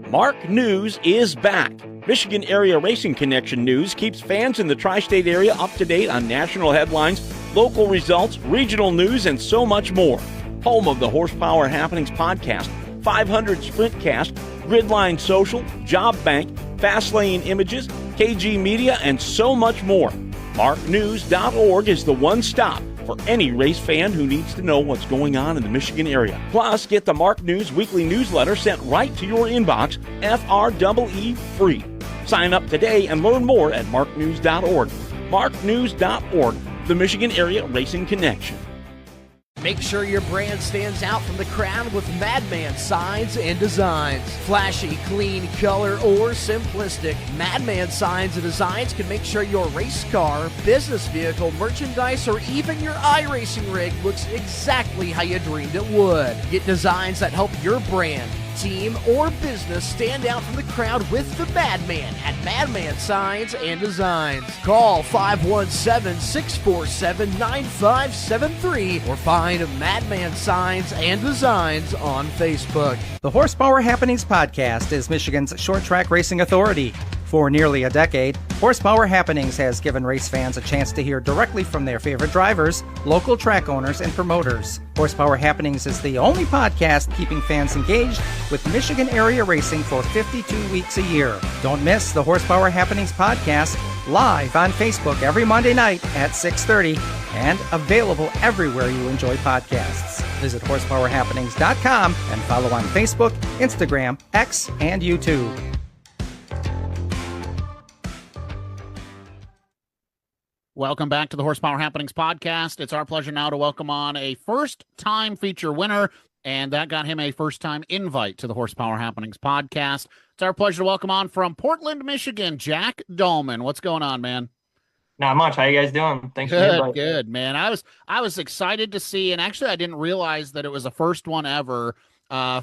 Mark News is back. Michigan Area Racing Connection News keeps fans in the tri-state area up to date on national headlines, local results, regional news, and so much more. Home of the Horsepower Happenings podcast, 500 Sprintcast, Gridline Social, Job Bank, Fastlane Images, KG Media, and so much more. MarkNews.org is the one stop for any race fan who needs to know what's going on in the Michigan area. Plus, get the Mark News weekly newsletter sent right to your inbox, FREE free. Sign up today and learn more at marknews.org. Marknews.org, the Michigan Area Racing Connection. Make sure your brand stands out from the crowd with Madman signs and designs. Flashy, clean, color, or simplistic, Madman signs and designs can make sure your race car, business vehicle, merchandise, or even your iRacing rig looks exactly how you dreamed it would. Get designs that help your brand, team, or business stand out from the crowd with the Madman at Madman Signs and Designs. Call 517-647-9573 or find Madman Signs and Designs on Facebook. The Horsepower Happenings podcast is Michigan's short track racing authority. For nearly a decade, Horsepower Happenings has given race fans a chance to hear directly from their favorite drivers, local track owners, and promoters. Horsepower Happenings is the only podcast keeping fans engaged with Michigan area racing for 52 weeks a year. Don't miss the Horsepower Happenings podcast live on Facebook every Monday night at 6:30 and available everywhere you enjoy podcasts. Visit horsepowerhappenings.com and follow on Facebook, Instagram, X, and YouTube. Welcome back to the Horsepower Happenings podcast. It's our pleasure now to welcome on a first-time feature winner, and that got him a first-time invite to the Horsepower Happenings podcast. It's our pleasure to welcome on from Portland, Michigan, Jack Dalman. What's going on, man? Not much. How you guys doing? Thanks for the invite. Good, man. I was excited to see, and actually I didn't realize that it was the first one ever,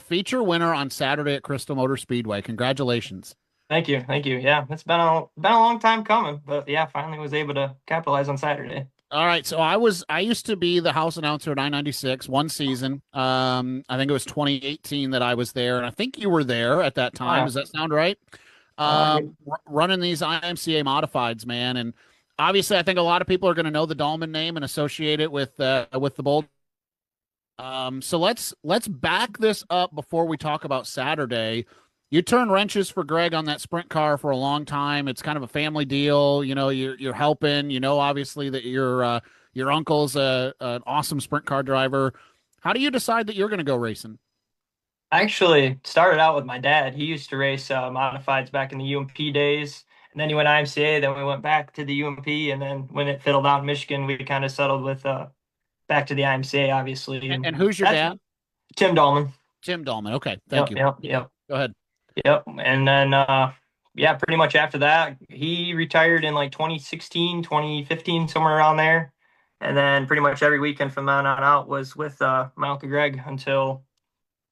feature winner on Saturday at Crystal Motor Speedway. Congratulations. Thank you. Yeah, it's been a long time coming, but yeah, finally was able to capitalize on Saturday. All right, so I used to be the house announcer at I-96 one season. I think it was 2018 that I was there, and I think you were there at that time. Does that sound right? Running these IMCA Modifieds, man, and obviously I think a lot of people are going to know the Dalman name and associate it with the Bold. So let's back this up before we talk about Saturday. You turn wrenches for Greg on that sprint car for a long time. It's kind of a family deal. You know, you're helping. You know, obviously that your uncle's an awesome sprint car driver. How do you decide that you're going to go racing? I actually started out with my dad. He used to race modifieds back in the UMP days, and then he went IMCA. Then we went back to the UMP, and then when it fiddled out in Michigan, we kind of settled with back to the IMCA, obviously. And who's your dad? Tim Dalman. Tim Dalman. Okay, thank you. Yep. Go ahead. Yep. And then, pretty much after that, he retired in like 2016, 2015, somewhere around there. And then pretty much every weekend from then on out was with my Uncle Greg until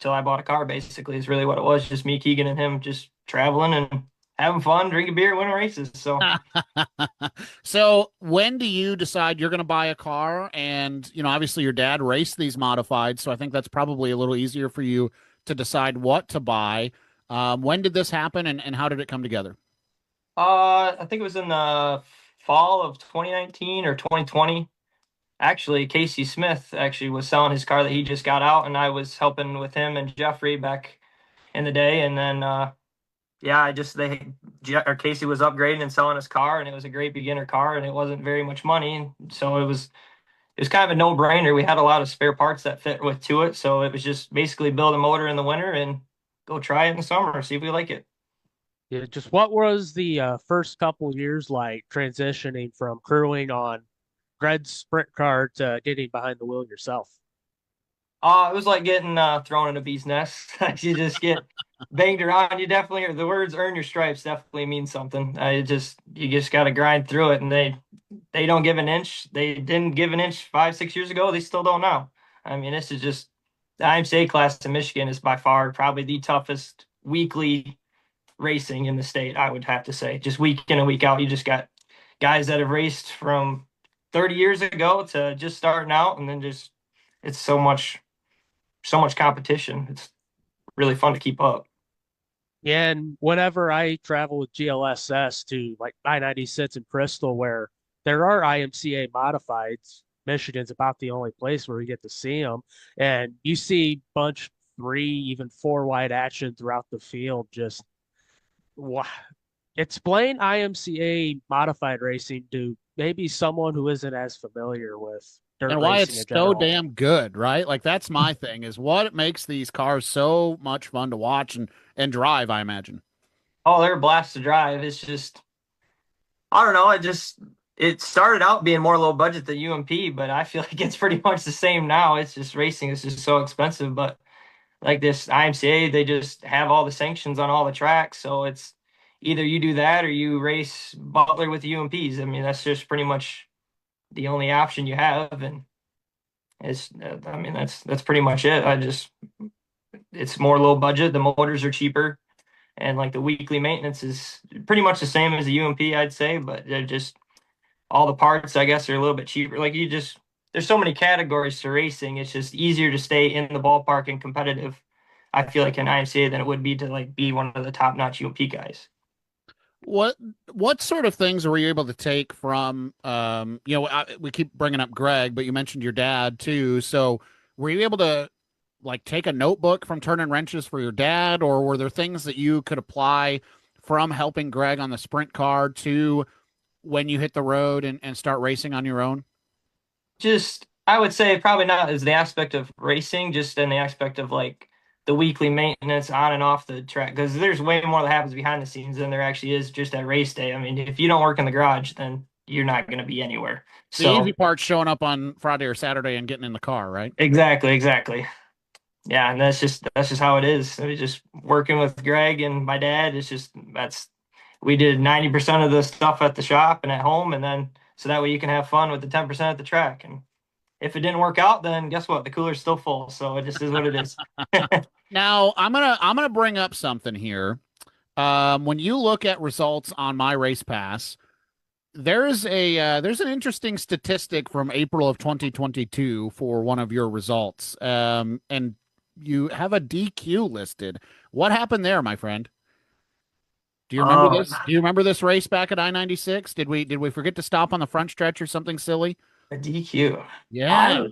I bought a car, basically, is really what it was. Just me, Keegan, and him just traveling and having fun, drinking beer, winning races. So, So when do you decide you're going to buy a car? And, you know, obviously your dad raced these modified, so I think that's probably a little easier for you to decide what to buy. When did this happen, and how did it come together? I think it was in the fall of 2019 or 2020. Actually, Casey Smith actually was selling his car that he just got out, and I was helping with him and Jeffrey back in the day. And then, Casey was upgrading and selling his car, and it was a great beginner car, and it wasn't very much money. So it was kind of a no-brainer. We had a lot of spare parts that fit to it, so it was just basically build a motor in the winter and go try it in the summer, see if we like it. Yeah, just what was the first couple years like transitioning from crewing on Greg's sprint car to getting behind the wheel yourself? It was like getting thrown in a bee's nest. You just get banged around. You definitely, the words "earn your stripes" definitely mean something. You just got to grind through it, and they don't give an inch. They didn't give an inch 5-6 years ago. They still don't now. I mean, this is just. The IMCA class in Michigan is by far probably the toughest weekly racing in the state, I would have to say. Just week in and week out, you just got guys that have raced from 30 years ago to just starting out, and then just it's so much competition. It's really fun to keep up. Yeah, and whenever I travel with GLSS to like I-96 in Crystal, where there are IMCA Modifieds, Michigan's about the only place where we get to see them, and you see bunch 3, even 4 wide action throughout the field. Just explain IMCA modified racing to maybe someone who isn't as familiar with dirt and why racing it's in general. so damn good, right? Like that's my thing is what makes these cars so much fun to watch and drive, I imagine. Oh, they're a blast to drive. It's just, I don't know. it started out being more low budget than UMP, but I feel like it's pretty much the same now. It's just racing is just so expensive. But like this IMCA, they just have all the sanctions on all the tracks. So it's either you do that or you race Butler with the UMPs. I mean, that's just pretty much the only option you have. And I mean, that's pretty much it. It's more low budget. The motors are cheaper. And like the weekly maintenance is pretty much the same as the UMP, I'd say, but they're just all the parts, I guess, are a little bit cheaper. Like there's so many categories to racing. It's just easier to stay in the ballpark and competitive, I feel like, in IMCA than it would be to like be one of the top-notch UMP guys. What sort of things were you able to take from, we keep bringing up Greg, but you mentioned your dad too. So were you able to like take a notebook from turning wrenches for your dad, or were there things that you could apply from helping Greg on the sprint car to when you hit the road and start racing on your own? Just, I would say probably not as the aspect of racing, just in the aspect of like the weekly maintenance on and off the track, because there's way more that happens behind the scenes than there actually is just at race day. I mean, if you don't work in the garage, then you're not going to be anywhere. The easy part's showing up on Friday or Saturday and getting in the car, right? Exactly. Yeah, and that's just how it is. I mean, just working with Greg and my dad. We did 90% of the stuff at the shop and at home, and then so that way you can have fun with the 10% at the track. And if it didn't work out, then guess what? The cooler's still full. So it just is what it is. Now I'm gonna bring up something here. When you look at results on My Race Pass, there's an interesting statistic from April of 2022 for one of your results, and you have a DQ listed. What happened there, my friend? Do you remember this? Do you remember this race back at I-96? Did we forget to stop on the front stretch or something silly? A DQ. Yeah.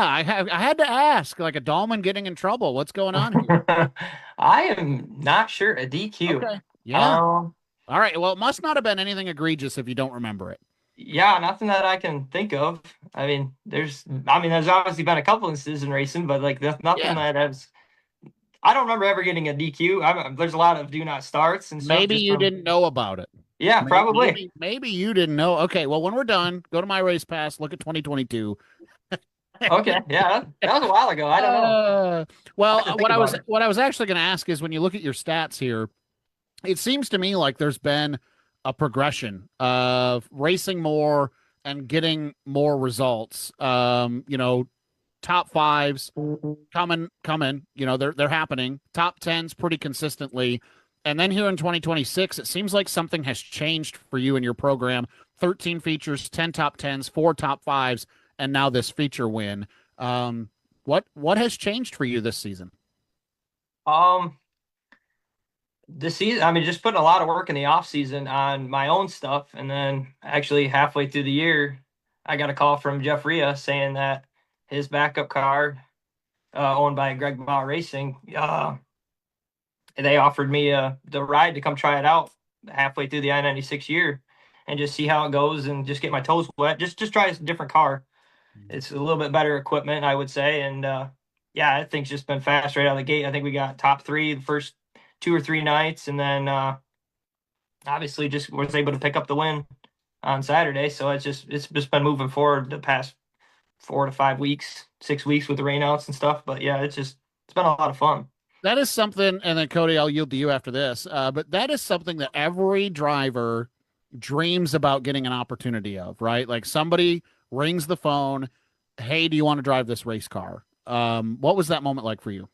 I had to ask, like a Dalman getting in trouble. What's going on here? I am not sure. A DQ. Okay. Yeah. All right. Well, it must not have been anything egregious if you don't remember it. Yeah, nothing that I can think of. I mean, there's obviously been a couple instances in racing, but like nothing that has. I don't remember ever getting a DQ. There's a lot of do not starts and stuff. Maybe you didn't know about it. Yeah, probably. Maybe you didn't know. Okay, well, when we're done, go to My Race Pass, look at 2022. Okay, yeah, that was a while ago. I don't know. Well, what I was actually going to ask is when you look at your stats here, it seems to me like there's been a progression of racing more and getting more results. Top fives coming, they're happening. Top tens pretty consistently. And then here in 2026, it seems like something has changed for you in your program. 13 features, 10 top tens, 4 top fives, and now this feature win. What has changed for you this season? This season, I mean, just putting a lot of work in the off season on my own stuff. And then actually halfway through the year, I got a call from Jeff Rhea saying that his backup car, owned by Greg Bauer Racing, they offered me the ride to come try it out halfway through the I-96 year and just see how it goes and just get my toes wet. Just try a different car. It's a little bit better equipment, I would say. And I think it's just been fast right out of the gate. I think we got top 3 the first 2 or 3 nights, and then obviously just was able to pick up the win on Saturday. So it's just been moving forward the past 4 to 5 weeks, 6 weeks with the rainouts and stuff. But yeah, it's been a lot of fun. That is something, and then Cody, I'll yield to you after this. But that is something that every driver dreams about getting an opportunity of, right? Like somebody rings the phone, hey, do you want to drive this race car? What was that moment like for you?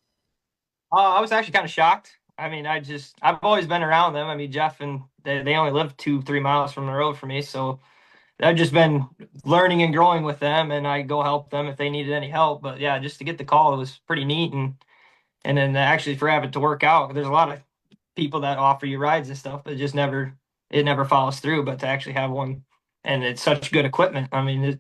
I was actually kind of shocked. I mean, I've always been around them. I mean, Jeff and they only live 2-3 miles from the road for me. So I've just been learning and growing with them, and I go help them if they needed any help. But yeah, just to get the call, it was pretty neat. And then actually for having to work out, there's a lot of people that offer you rides and stuff, but it never follows through. But to actually have one, and it's such good equipment. I mean,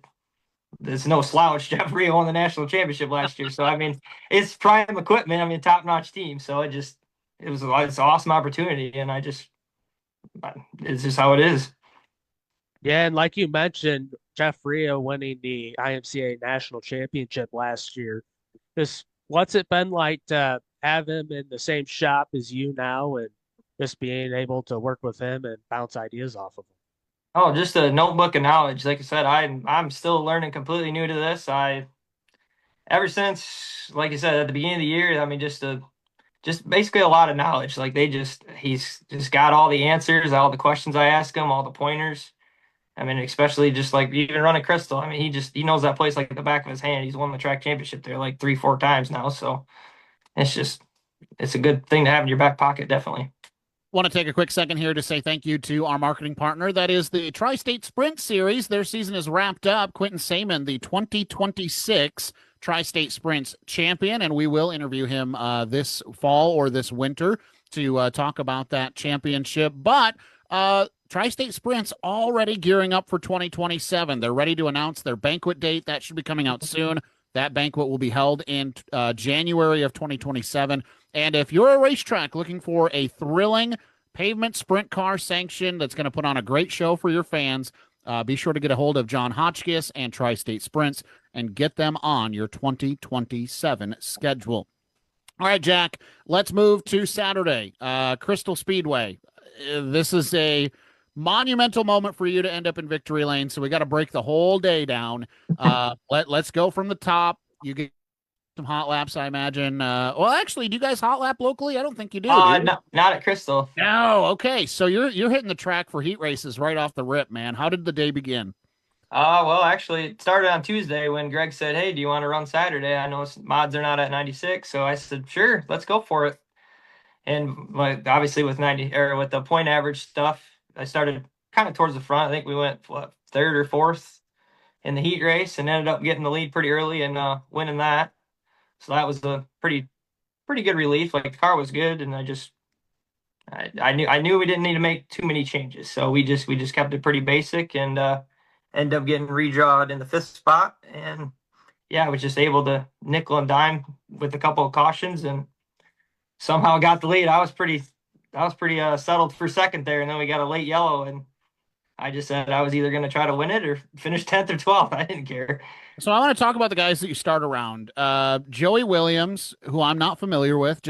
there's no slouch. Jeff Rhea won the national championship last year. So, I mean, it's prime equipment. I mean, top-notch team. So it's an awesome opportunity. And it's just how it is. Yeah, and like you mentioned, Jeff Rhea winning the IMCA national championship last year. What's it been like to have him in the same shop as you now and just being able to work with him and bounce ideas off of him? Oh, just a notebook of knowledge. Like I said, I'm still learning, completely new to this. Ever since, like I said, at the beginning of the year, I mean, just basically a lot of knowledge. Like he's just got all the answers, all the questions I ask him, all the pointers. I mean, especially just like even running Crystal. I mean, he knows that place like the back of his hand. He's won the track championship there like 3, 4 times now. So it's a good thing to have in your back pocket, definitely. Want to take a quick second here to say thank you to our marketing partner. That is the Tri-State Sprint Series. Their season is wrapped up. Quentin Saman, the 2026 Tri-State Sprints champion, and we will interview him this fall or this winter to talk about that championship. But Tri-State Sprints already gearing up for 2027. They're ready to announce their banquet date. That should be coming out soon. That banquet will be held in January of 2027. And if you're a racetrack looking for a thrilling pavement sprint car sanction that's going to put on a great show for your fans, be sure to get a hold of John Hotchkiss and Tri-State Sprints and get them on your 2027 schedule. All right, Jack, let's move to Saturday. Crystal Speedway. This is a monumental moment for you to end up in victory lane, so we got to break the whole day down. Let's go from the top. You get some hot laps, I imagine. Well, actually, do you guys hot lap locally? I don't think you do. No, not at Crystal. No. Okay, so you're hitting the track for heat races right off the rip, man. How did the day begin? Well, actually, it started on Tuesday when Greg said, "Hey, do you want to run Saturday? I know mods are not at 96," so I said, "Sure, let's go for it." And obviously, with the point average stuff, I started kind of towards the front. I think we went third or fourth in the heat race, and ended up getting the lead pretty early and winning that. So that was a pretty good relief. Like the car was good, and I knew we didn't need to make too many changes, so we just kept it pretty basic and ended up getting redrawed in the 5th spot. And yeah, I was just able to nickel and dime with a couple of cautions and somehow got the lead. I was pretty settled for second there, and then we got a late yellow, and I just said I was either going to try to win it or finish 10th or 12th. I didn't care. So I want to talk about the guys that you start around. Joey Williams, who I'm not familiar with,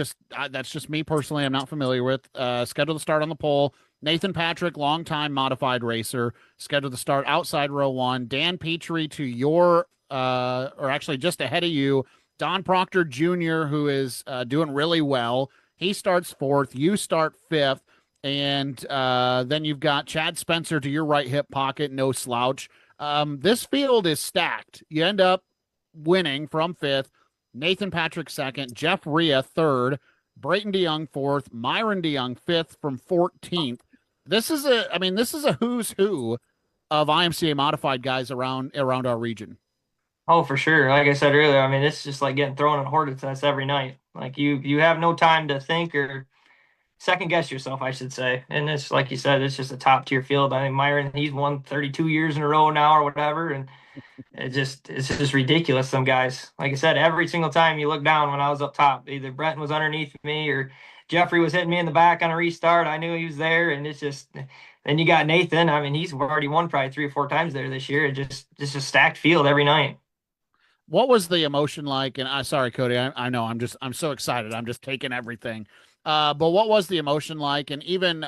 that's just me personally. I'm not familiar with. Scheduled to start on the pole. Nathan Patrick, longtime modified racer, scheduled to start outside row 1. Dan Petrie to your, or actually just ahead of you, Don Proctor Jr., who is doing really well. He starts 4th. You start 5th. And then you've got Chad Spencer to your right hip pocket, no slouch. This field is stacked. You end up winning from 5th, Nathan Patrick 2nd, Jeff Rhea 3rd, Brayton DeYoung 4th, Myron DeYoung 5th from 14th. This is a who's who of IMCA modified guys around our region. Oh, for sure. Like I said earlier, I mean, it's just like getting thrown in hornets nest every night. Like you have no time to think or second guess yourself, I should say. And it's like you said, it's just a top tier field. I think Myron, he's won 32 years in a row now or whatever. And it's just ridiculous. Some guys, like I said, every single time you look down when I was up top, either Brenton was underneath me or Jeffrey was hitting me in the back on a restart. I knew he was there. And then you got Nathan. I mean, he's already won probably 3 or 4 times there this year. It's just a stacked field every night. What was the emotion like? And sorry, Cody, I know I'm so excited. I'm just taking everything. But what was the emotion like? And even in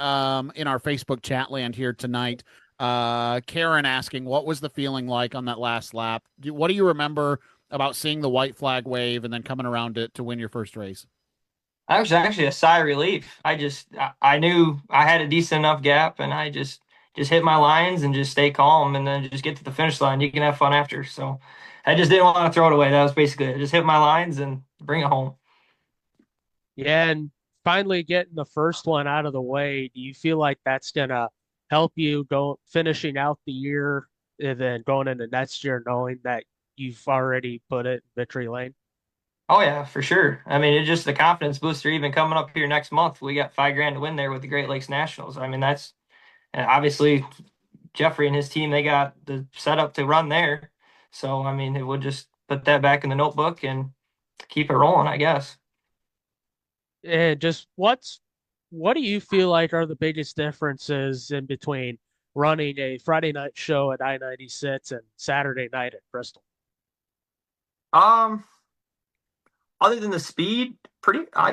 our Facebook chat land here tonight, Karen asking, what was the feeling like on that last lap? What do you remember about seeing the white flag wave and then coming around to win your first race? I was actually a sigh of relief. I knew I had a decent enough gap, and I just hit my lines and just stay calm, and then just get to the finish line. You can have fun after. So I just didn't want to throw it away. That was basically it. Just hit my lines and bring it home. Yeah, and finally getting the first one out of the way, do you feel like that's gonna help you go finishing out the year and then going into next year knowing that you've already put it in victory lane? Oh yeah, for sure. I mean, it's just the confidence booster. Even coming up here next month, we got $5,000 to win there with the Great Lakes Nationals. I mean, that's obviously Jeffrey and his team. They got the setup to run there. So I mean, we'll just put that back in the notebook and keep it rolling, I guess. And just what do you feel like are the biggest differences in between running a Friday night show at I-96 and Saturday night at Bristol? Other than the speed,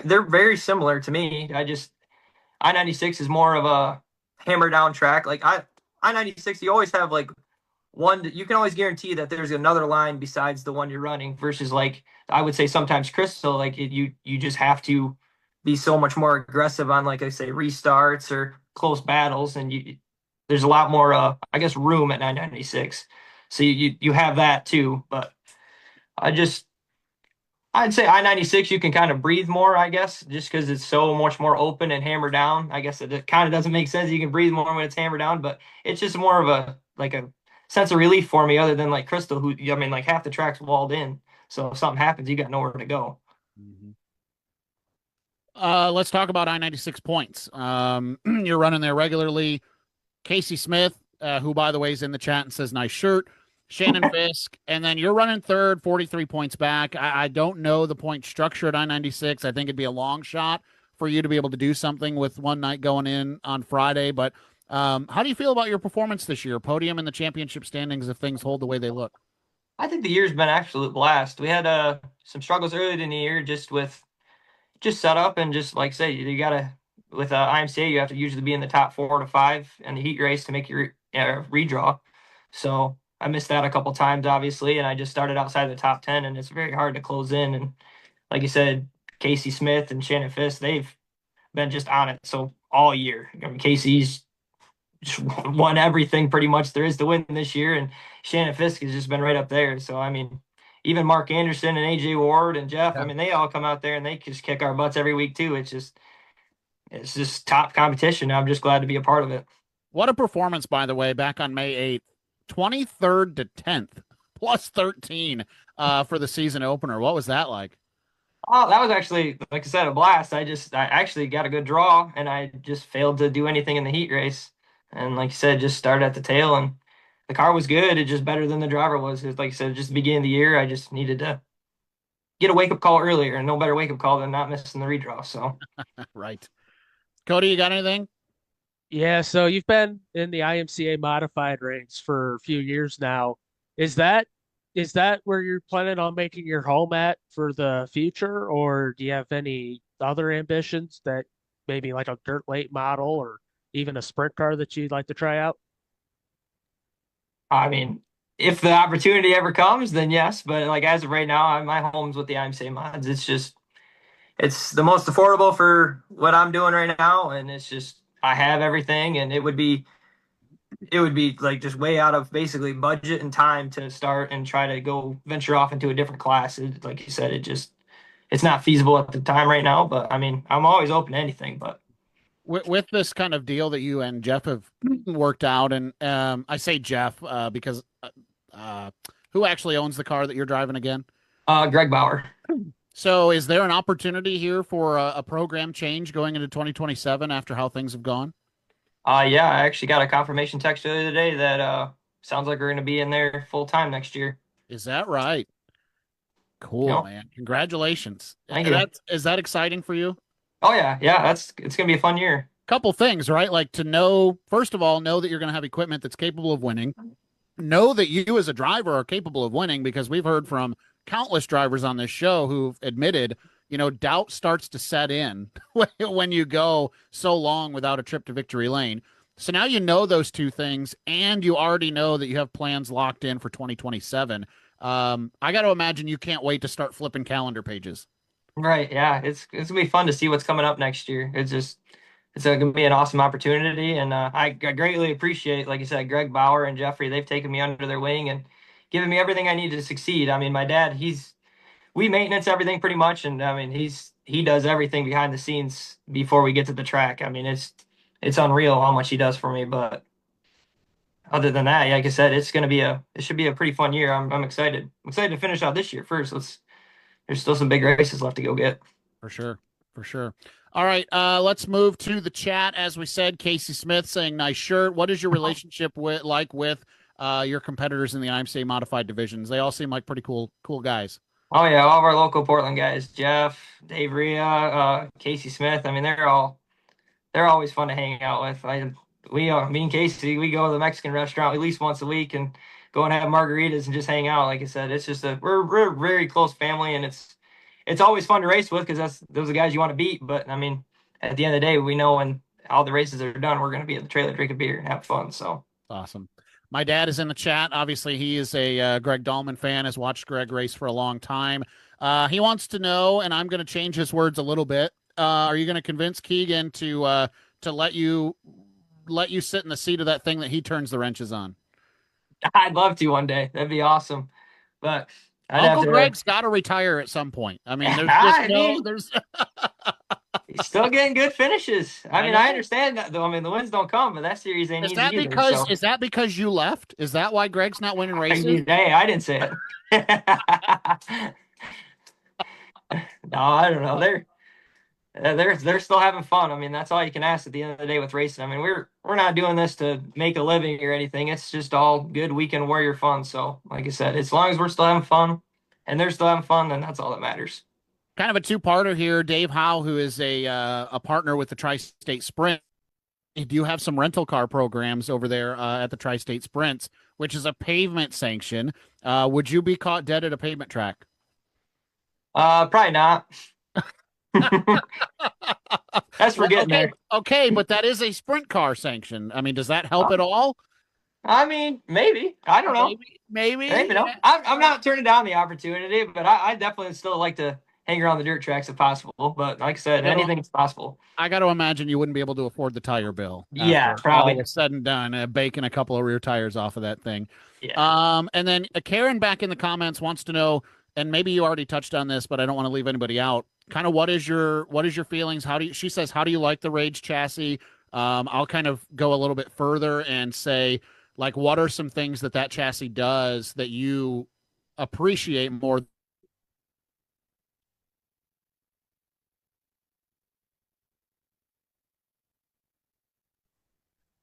they're very similar to me. I-96 is more of a hammer down track. Like I-96, you always have like one, you can always guarantee that there's another line besides the one you're running versus like, I would say sometimes Crystal, like you just have to be so much more aggressive on, like I say, restarts or close battles. And there's a lot more, I guess, room at 996. So you have that too. But I'd say I-96, you can kind of breathe more, I guess, just because it's so much more open and hammered down. I guess it kind of doesn't make sense. You can breathe more when it's hammered down, but it's just more of a sense of relief for me, other than like Crystal, who, I mean, like half the track's walled in. So if something happens, you got nowhere to go. Let's talk about I-96 points. You're running there regularly. Casey Smith, who, by the way, is in the chat and says, nice shirt. Shannon Fisk, and then you're running third, 43 points back. I don't know the point structure at I-96. I think it'd be a long shot for you to be able to do something with one night going in on Friday. But how do you feel about your performance this year? Podium in the championship standings if things hold the way they look. I think the year's been an absolute blast. We had some struggles early in the year just with setup and just, like I say, you got to, with IMCA, you have to usually be in the top 4 to 5 in the heat race to make your redraw. So I missed that a couple times, obviously, and I just started outside the top 10, and it's very hard to close in. And like you said, Casey Smith and Shannon Fisk, they've been just on it. So all year, I mean, Casey's just won everything pretty much there is to win this year, and Shannon Fisk has just been right up there. So, I mean, even Mark Anderson and AJ Ward and Jeff, I mean, they all come out there and they just kick our butts every week too. It's just top competition. I'm just glad to be a part of it. What a performance, by the way, back on May 8th. 23rd to 10th, plus 13 for the season opener. What was that like? Oh, that was actually, like I said, a blast. I actually got a good draw, and I just failed to do anything in the heat race. And like you said, just started at the tail, and the car was good. It's just better than the driver was. It's like I said, just the beginning of the year, I just needed to get a wake-up call earlier, and no better wake-up call than not missing the redraw. So, right. Cody, you got anything? Yeah, so you've been in the IMCA modified ranks for a few years now. Is that where you're planning on making your home at for the future, or do you have any other ambitions that maybe like a dirt late model or even a sprint car that you'd like to try out? I mean, if the opportunity ever comes, then yes. But like as of right now, my home's with the IMCA mods. It's the most affordable for what I'm doing right now, and it's just, I have everything, and it would be like just way out of basically budget and time to start and try to go venture off into a different class. Like you said, it's not feasible at the time right now, but I mean, I'm always open to anything. But with this kind of deal that you and Jeff have worked out, and I say Jeff because who actually owns the car that you're driving again? Greg Bauer. So is there an opportunity here for a program change going into 2027 after how things have gone? Yeah, I actually got a confirmation text the other day that sounds like we're going to be in there full time next year. Is that right? Cool, man. Congratulations. Thank you. Is that exciting for you? Oh yeah. It's going to be a fun year. Couple things, right? Like to know, first of all, know that you're going to have equipment that's capable of winning. Know that you as a driver are capable of winning, because we've heard from countless drivers on this show who've admitted, doubt starts to set in when you go so long without a trip to victory lane. So now you know those two things, and you already know that you have plans locked in for 2027. I got to imagine you can't wait to start flipping calendar pages. Right. Yeah. It's going to be fun to see what's coming up next year. It's going to be an awesome opportunity. And I greatly appreciate, like you said, Greg Bauer and Jeffrey. They've taken me under their wing and given me everything I need to succeed. I mean, my dad, we maintenance everything pretty much. And I mean, he does everything behind the scenes before we get to the track. I mean, it's unreal how much he does for me. But other than that, like I said, it should be a pretty fun year. I'm excited. I'm excited to finish out this year first. There's still some big races left to go get. For sure. All right, let's move to the chat. As we said, Casey Smith saying nice shirt. What is your relationship with your competitors in the IMCA modified divisions? They all seem like pretty cool guys. Oh yeah, all of our local Portland guys, Jeff, Dave Rhea, Casey Smith. I mean, they're always fun to hang out with. Me and Casey, we go to the Mexican restaurant at least once a week and go and have margaritas and just hang out. Like I said, it's just we're a very close family, and it's always fun to race with, because those are the guys you want to beat. But I mean, at the end of the day, we know when all the races are done, we're going to be at the trailer drinking beer and have fun. So Awesome. My dad is in the chat. Obviously, he is a Greg Dalman fan, has watched Greg race for a long time. He wants to know, and I'm going to change his words a little bit. Are you going to convince Keegan to let you sit in the seat of that thing that he turns the wrenches on? I'd love to one day. That'd be awesome. But Uncle Greg's got to retire at some point. I mean, there's he's still getting good finishes. I mean, I understand that though. I mean, the wins don't come, but that series ain't easy either. Is that because you left? Is that why Greg's not winning races? Hey, I didn't say it. No, I don't know. They're still having fun. I mean, that's all you can ask at the end of the day with racing. I mean, we're not doing this to make a living or anything. It's just all good weekend warrior fun. So, like I said, as long as we're still having fun and they're still having fun, then that's all that matters. Kind of a two-parter here. Dave Howe, who is a partner with the Tri-State Sprint, do you have some rental car programs over there at the Tri-State Sprints, which is a pavement sanction? Would you be caught dead at a pavement track? Probably not. That's for getting there. Okay, but that is a sprint car sanction. I mean, does that help at all? I mean, maybe. I don't know. Maybe. No. I'm not turning down the opportunity, but I definitely still like to hang around the dirt tracks if possible. But like I said, anything is possible. I got to imagine you wouldn't be able to afford the tire bill. Yeah, probably. All said and done, baking a couple of rear tires off of that thing. Yeah. And then Karen back in the comments wants to know, and maybe you already touched on this, but I don't want to leave anybody out. Kind of what is your feelings? She says, how do you like the Rage chassis? I'll kind of go a little bit further and say, like, what are some things that chassis does that you appreciate more?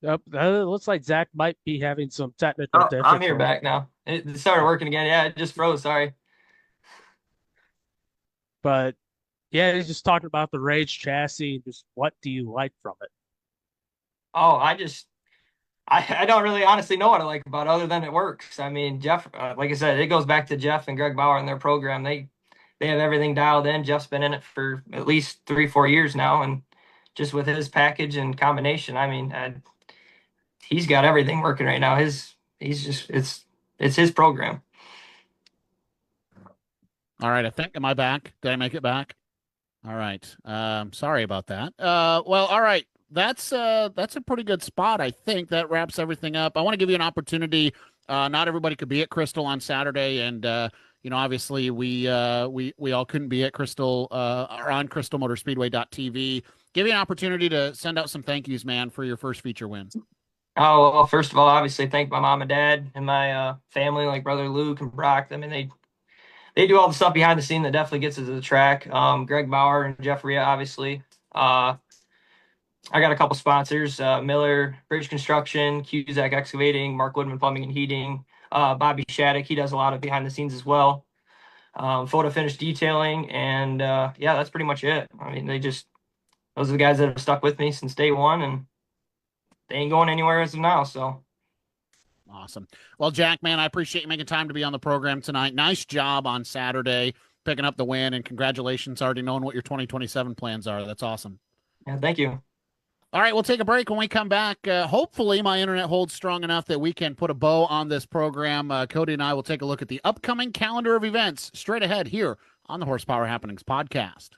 Yep, it looks like Zach might be having some technical difficulties. I'm here back now. It started working again. Yeah, it just froze. Sorry. But yeah, he's just talking about the Rage chassis. Just what do you like from it? Oh, I don't really honestly know what I like about it other than it works. I mean, Jeff, like I said, it goes back to Jeff and Greg Bauer and their program. They have everything dialed in. Jeff's been in it for at least 3-4 years now, and just with his package and combination, I mean, he's got everything working right now. It's his program. All right, am I back? Did I make it back? All right. Sorry about that. Well, all right. That's a pretty good spot. I think that wraps everything up. I want to give you an opportunity. Not everybody could be at Crystal on Saturday, and obviously we all couldn't be at Crystal or on crystalmotorspeedway.tv. Give you an opportunity to send out some thank yous, man, for your first feature win. Oh, well, first of all, obviously thank my mom and dad and my family, like brother Luke and Brock. I mean, they do all the stuff behind the scene that definitely gets us to the track. Greg Bauer and Jeff Ria, obviously. I got a couple sponsors, Miller Bridge Construction, Cusack Excavating, Mark Woodman Plumbing and Heating, Bobby Shattuck. He does a lot of behind the scenes as well. Photo Finish Detailing. And yeah, that's pretty much it. I mean, those are the guys that have stuck with me since day one, and they ain't going anywhere as of now. So. Awesome. Well, Jack, man, I appreciate you making time to be on the program tonight. Nice job on Saturday, picking up the win, and congratulations already knowing what your 2027 plans are. That's awesome. Yeah, thank you. All right, we'll take a break. When we come back, hopefully my internet holds strong enough that we can put a bow on this program. Cody and I will take a look at the upcoming calendar of events straight ahead here on the Horsepower Happenings podcast.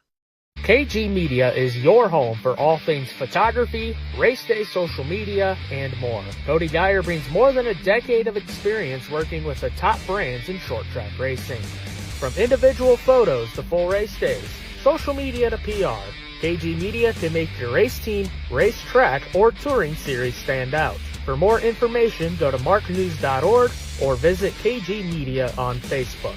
KG Media is your home for all things photography, race day social media, and more. Cody Geyer brings more than a decade of experience working with the top brands in short track racing. From individual photos to full race days, social media to PR, KG Media can make your race team, race track, or touring series stand out. For more information, go to marknews.org or visit KG Media on Facebook.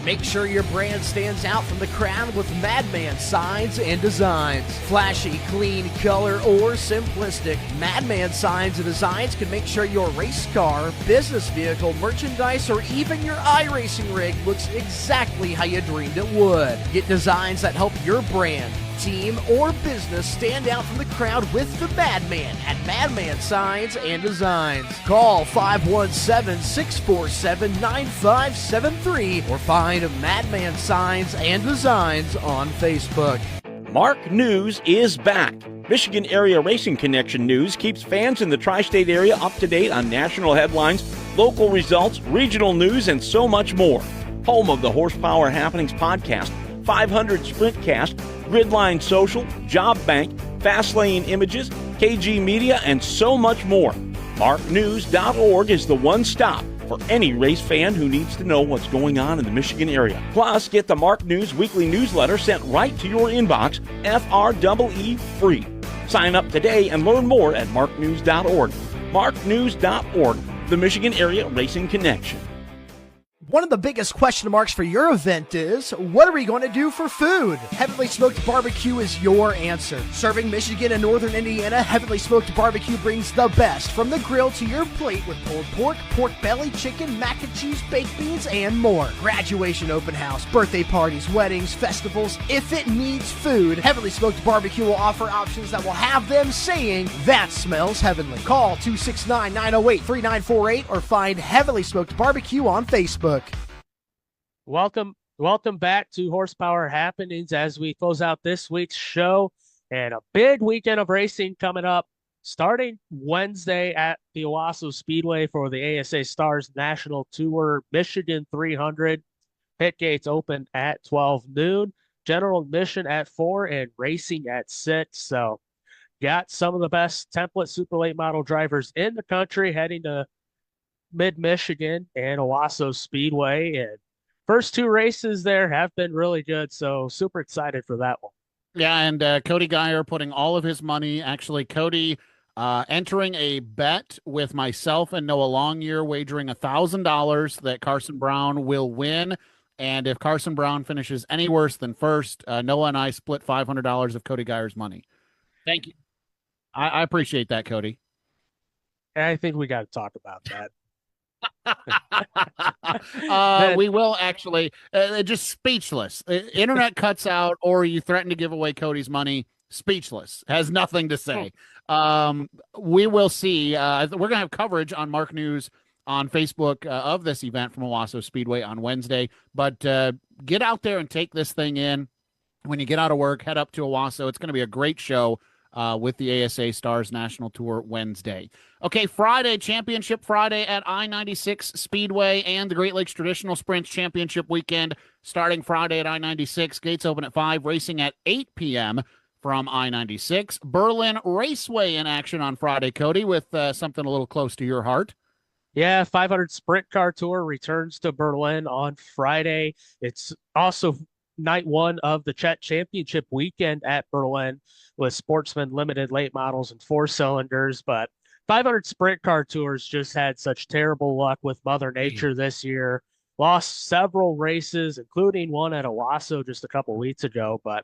Make sure your brand stands out from the crowd with Madman signs and designs. Flashy, clean, color, or simplistic, Madman signs and designs can make sure your race car, business vehicle, merchandise, or even your iRacing rig looks exactly how you dreamed it would. Get designs that help your brand, team, or business stand out from the crowd with the Madman at Madman Signs and Designs. Call 517-647-9573 or find Madman Signs and Designs on Facebook. Mark News is back. Michigan Area Racing Connection news keeps fans in the tri-state area up to date on national headlines, local results, regional news, and so much more. Home of the Horsepower Happenings podcast, 500 Sprintcast, Gridline Social, Job Bank, Fastlane Images, KG Media, and so much more. MarkNews.org is the one stop for any race fan who needs to know what's going on in the Michigan area. Plus, get the Mark News weekly newsletter sent right to your inbox, FREE free. Sign up today and learn more at marknews.org. MarkNews.org, the Michigan Area Racing Connection. One of the biggest question marks for your event is, what are we going to do for food? Heavenly Smoked Barbecue is your answer. Serving Michigan and Northern Indiana, Heavenly Smoked Barbecue brings the best from the grill to your plate with pulled pork, pork belly, chicken, mac and cheese, baked beans, and more. Graduation open house, birthday parties, weddings, festivals. If it needs food, Heavenly Smoked Barbecue will offer options that will have them saying, that smells heavenly. Call 269-908-3948 or find Heavenly Smoked Barbecue on Facebook. Welcome back to Horsepower Happenings as we close out this week's show, and a big weekend of racing coming up starting Wednesday at the Owasso Speedway for the ASA Stars National Tour Michigan 300. Pit gates open at 12 noon, general admission at 4, and racing at 6. So got some of the best template super late model drivers in the country heading to mid-Michigan and Owasso Speedway, and first two races there have been really good, so super excited for that one. Yeah, and Cody Geyer putting all of his money, actually Cody entering a bet with myself and Noah Longyear, wagering $1,000 that Carson Brown will win, and if Carson Brown finishes any worse than first, Noah and I split $500 of Cody Geyer's money. Thank you. I appreciate that, Cody. I think we got to talk about that. We will actually just speechless. Internet cuts out, or you threaten to give away Cody's money. Speechless, has nothing to say. We will see. We're gonna have coverage on Mark News on Facebook of this event from Owasso Speedway on Wednesday. But get out there and take this thing in. When you get out of work, head up to Owasso. It's going to be a great show. With the ASA Stars National Tour Wednesday. Okay, Friday, Championship Friday at I-96 Speedway and the Great Lakes Traditional Sprints Championship Weekend starting Friday at I-96. Gates open at 5, racing at 8 p.m. from I-96. Berlin Raceway in action on Friday, Cody, with something a little close to your heart. Yeah, 500 Sprint Car Tour returns to Berlin on Friday. It's also night one of the Chet Championship weekend at Berlin with Sportsman Limited late models and 4-cylinders. But 500 Sprint Car Tours just had such terrible luck with Mother Nature this year. Lost several races, including one at Owasso just a couple weeks ago. But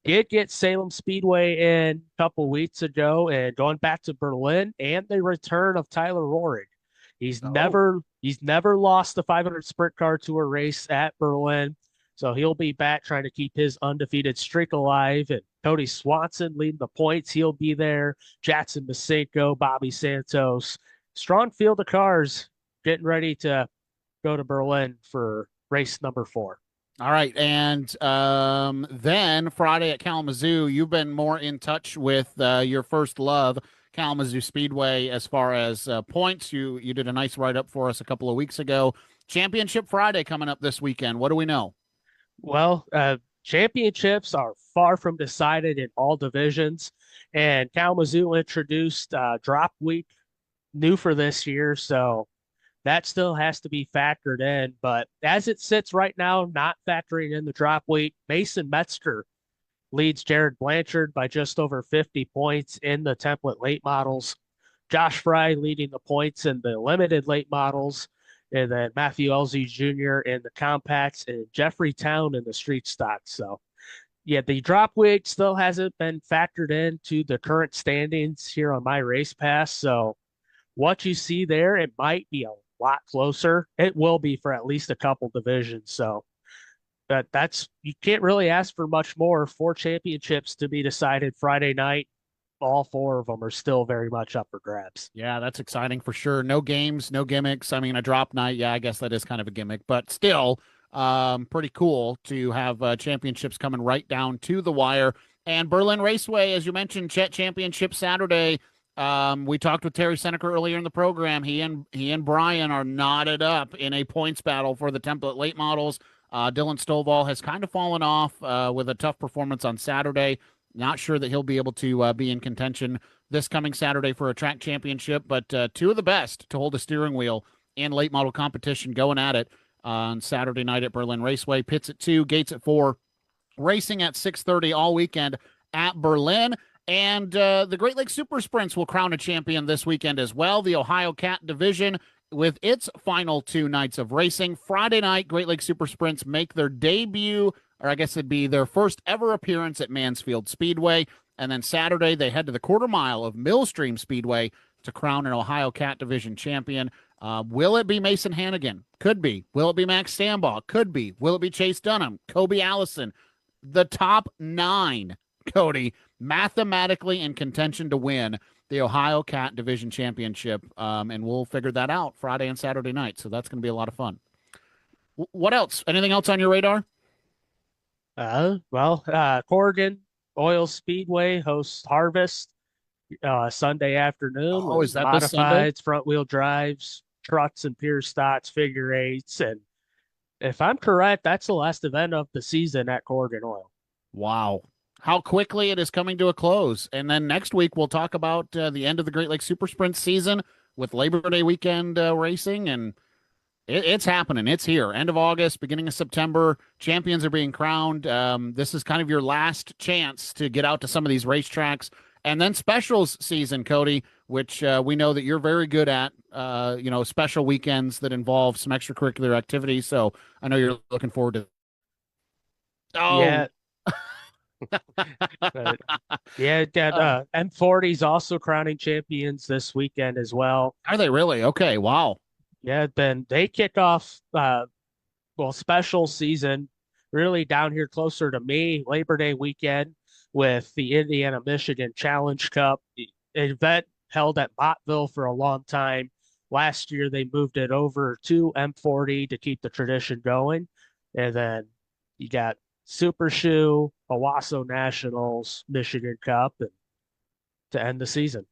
did get Salem Speedway in a couple weeks ago, and going back to Berlin and the return of Tyler Rohrig. He's never lost the 500 Sprint Car Tour race at Berlin. So he'll be back trying to keep his undefeated streak alive. And Cody Swanson leading the points. He'll be there. Jackson Masenko, Bobby Santos. Strong field of cars getting ready to go to Berlin for race number 4. All right. And then Friday at Kalamazoo, you've been more in touch with your first love, Kalamazoo Speedway, as far as points. You did a nice write-up for us a couple of weeks ago. Championship Friday coming up this weekend. What do we know? Well, championships are far from decided in all divisions, and Kalamazoo introduced drop week new for this year, so that still has to be factored in. But as it sits right now, not factoring in the drop week, Mason Metzger leads Jared Blanchard by just over 50 points in the template late models. Josh Fry leading the points in the limited late models. And then Matthew Elzy Jr. in the compacts, and Jeffrey Town in the street stock. So, yeah, the drop week still hasn't been factored into the current standings here on my race pass. So, what you see there, it might be a lot closer. It will be for at least a couple divisions. So, that's you can't really ask for much more. 4 championships to be decided Friday night. All 4 of them are still very much up for grabs. Yeah, that's exciting for sure. No games, no gimmicks. I mean, a drop night, yeah, I guess that is kind of a gimmick, but still pretty cool to have championships coming right down to the wire. And Berlin Raceway, as you mentioned, Chet Championship Saturday. We talked with Terry Senneker earlier in the program. He and Brian are knotted up in a points battle for the template late models. Dylan Stovall has kind of fallen off with a tough performance on Saturday. Not sure that he'll be able to be in contention this coming Saturday for a track championship, but two of the best to hold a steering wheel in late model competition going at it on Saturday night at Berlin Raceway. Pits at 2, gates at 4, racing at 6:30 all weekend at Berlin. And the Great Lakes Super Sprints will crown a champion this weekend as well. The Ohio Cat Division with its final 2 nights of racing. Friday night, Great Lakes Super Sprints make their debut, or I guess it'd be their first ever appearance at Mansfield Speedway. And then Saturday, they head to the quarter mile of Millstream Speedway to crown an Ohio Cat Division champion. Will it be Mason Hannigan? Could be. Will it be Max Stambaugh? Could be. Will it be Chase Dunham? Kobe Allison? The top 9, Cody, mathematically in contention to win the Ohio Cat Division Championship, and we'll figure that out Friday and Saturday night, so that's going to be a lot of fun. What else? Anything else on your radar? Corrigan Oil Speedway hosts Harvest Sunday afternoon. Oh, is that this Sunday? Modifieds, front-wheel drives, trucks and pure stocks, figure 8s, and if I'm correct, that's the last event of the season at Corrigan Oil. Wow. How quickly it is coming to a close. And then next week, we'll talk about the end of the Great Lakes Super Sprint season with Labor Day weekend racing. And it's happening. It's here. End of August, beginning of September. Champions are being crowned. This is kind of your last chance to get out to some of these racetracks. And then specials season, Cody, which we know that you're very good at, special weekends that involve some extracurricular activities. So I know you're looking forward to. Oh, yeah. M40's also crowning champions this weekend as well. Are they really? Okay, wow. Yeah, then they kick off special season really down here closer to me, Labor Day weekend with the Indiana Michigan Challenge Cup, the event held at Bottville for a long time. Last year they moved it over to M40 to keep the tradition going, and then you got Super Shoe, Owasso Nationals, Michigan Cup, and to end the season.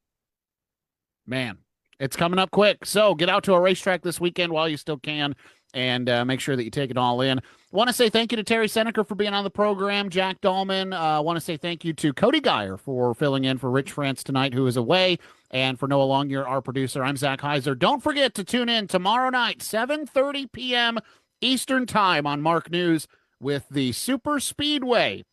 Man, it's coming up quick. So get out to a racetrack this weekend while you still can, and make sure that you take it all in. Want to say thank you to Terry Senneker for being on the program, Jack Dalman. Want to say thank you to Cody Geyer for filling in for Rich France tonight, who is away, and for Noah Longyear, our producer. I'm Zach Heiser. Don't forget to tune in tomorrow night, 7:30 p.m. Eastern Time on Mark News, with the Super Speedway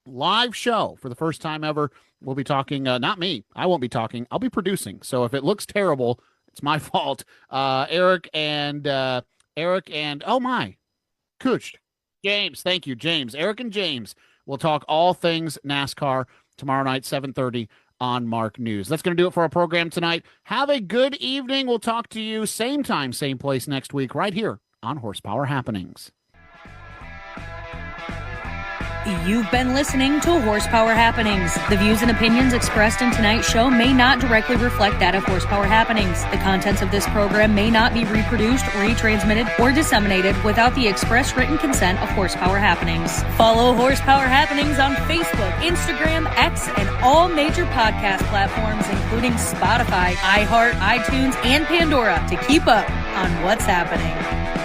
live show for the first time ever. We'll be talking, not me. I won't be talking. I'll be producing. So if it looks terrible, it's my fault. Eric and oh my, Kuch, James. Thank you, James. Eric and James will talk all things NASCAR tomorrow night, 7:30 on Mark News. That's going to do it for our program tonight. Have a good evening. We'll talk to you same time, same place next week, right here on Horsepower Happenings. You've been listening to Horsepower Happenings. The views and opinions expressed in tonight's show may not directly reflect that of Horsepower Happenings. The contents of this program may not be reproduced, retransmitted, or disseminated without the express written consent of Horsepower Happenings. Follow Horsepower Happenings on Facebook, Instagram, X, and all major podcast platforms, including Spotify, iHeart, iTunes, and Pandora, to keep up on what's happening.